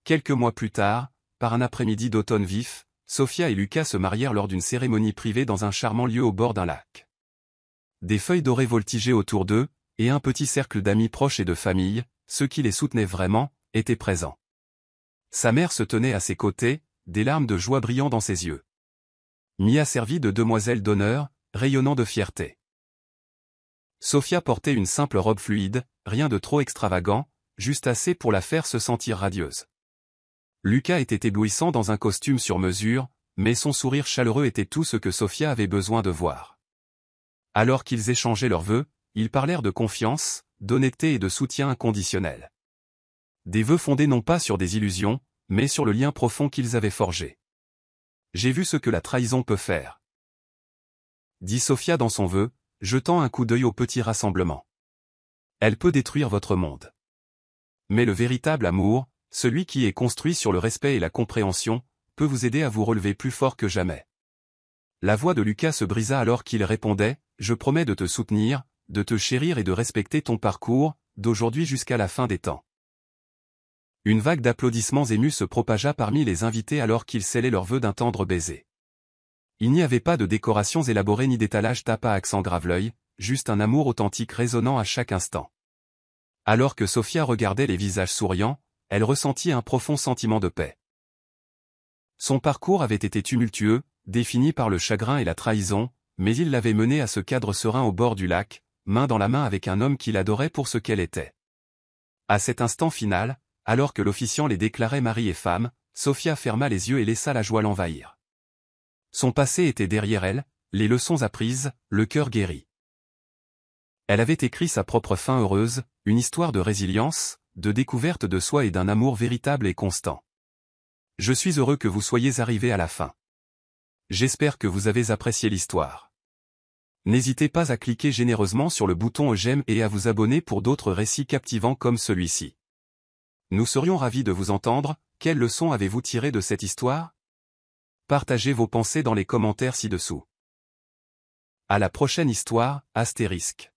Quelques mois plus tard, par un après-midi d'automne vif, Sofia et Lucas se marièrent lors d'une cérémonie privée dans un charmant lieu au bord d'un lac. Des feuilles dorées voltigeaient autour d'eux, et un petit cercle d'amis proches et de famille, ceux qui les soutenaient vraiment, étaient présents. Sa mère se tenait à ses côtés, des larmes de joie brillant dans ses yeux. Mia servit de demoiselle d'honneur, rayonnant de fierté. Sofia portait une simple robe fluide, rien de trop extravagant, juste assez pour la faire se sentir radieuse. Lucas était éblouissant dans un costume sur mesure, mais son sourire chaleureux était tout ce que Sofia avait besoin de voir. Alors qu'ils échangeaient leurs vœux, ils parlèrent de confiance, d'honnêteté et de soutien inconditionnel. Des vœux fondés non pas sur des illusions, mais sur le lien profond qu'ils avaient forgé. « J'ai vu ce que la trahison peut faire », dit Sofia dans son vœu, jetant un coup d'œil au petit rassemblement. « Elle peut détruire votre monde. Mais le véritable amour, celui qui est construit sur le respect et la compréhension, peut vous aider à vous relever plus fort que jamais. » La voix de Lucas se brisa alors qu'il répondait « Je promets de te soutenir, de te chérir et de respecter ton parcours, d'aujourd'hui jusqu'à la fin des temps. » Une vague d'applaudissements émus se propagea parmi les invités alors qu'ils scellaient leurs vœux d'un tendre baiser. Il n'y avait pas de décorations élaborées ni d'étalage tape à accent grave-l'œil, juste un amour authentique résonnant à chaque instant. Alors que Sofia regardait les visages souriants, elle ressentit un profond sentiment de paix. Son parcours avait été tumultueux, défini par le chagrin et la trahison, mais il l'avait menée à ce cadre serein au bord du lac, main dans la main avec un homme qui l'adorait pour ce qu'elle était. À cet instant final, alors que l'officiant les déclarait mari et femme, Sofia ferma les yeux et laissa la joie l'envahir. Son passé était derrière elle, les leçons apprises, le cœur guéri. Elle avait écrit sa propre fin heureuse, une histoire de résilience, de découverte de soi et d'un amour véritable et constant. Je suis heureux que vous soyez arrivés à la fin. J'espère que vous avez apprécié l'histoire. N'hésitez pas à cliquer généreusement sur le bouton j'aime et à vous abonner pour d'autres récits captivants comme celui-ci. Nous serions ravis de vous entendre. Quelles leçons avez-vous tirées de cette histoire? Partagez vos pensées dans les commentaires ci-dessous. À la prochaine histoire, astérisque.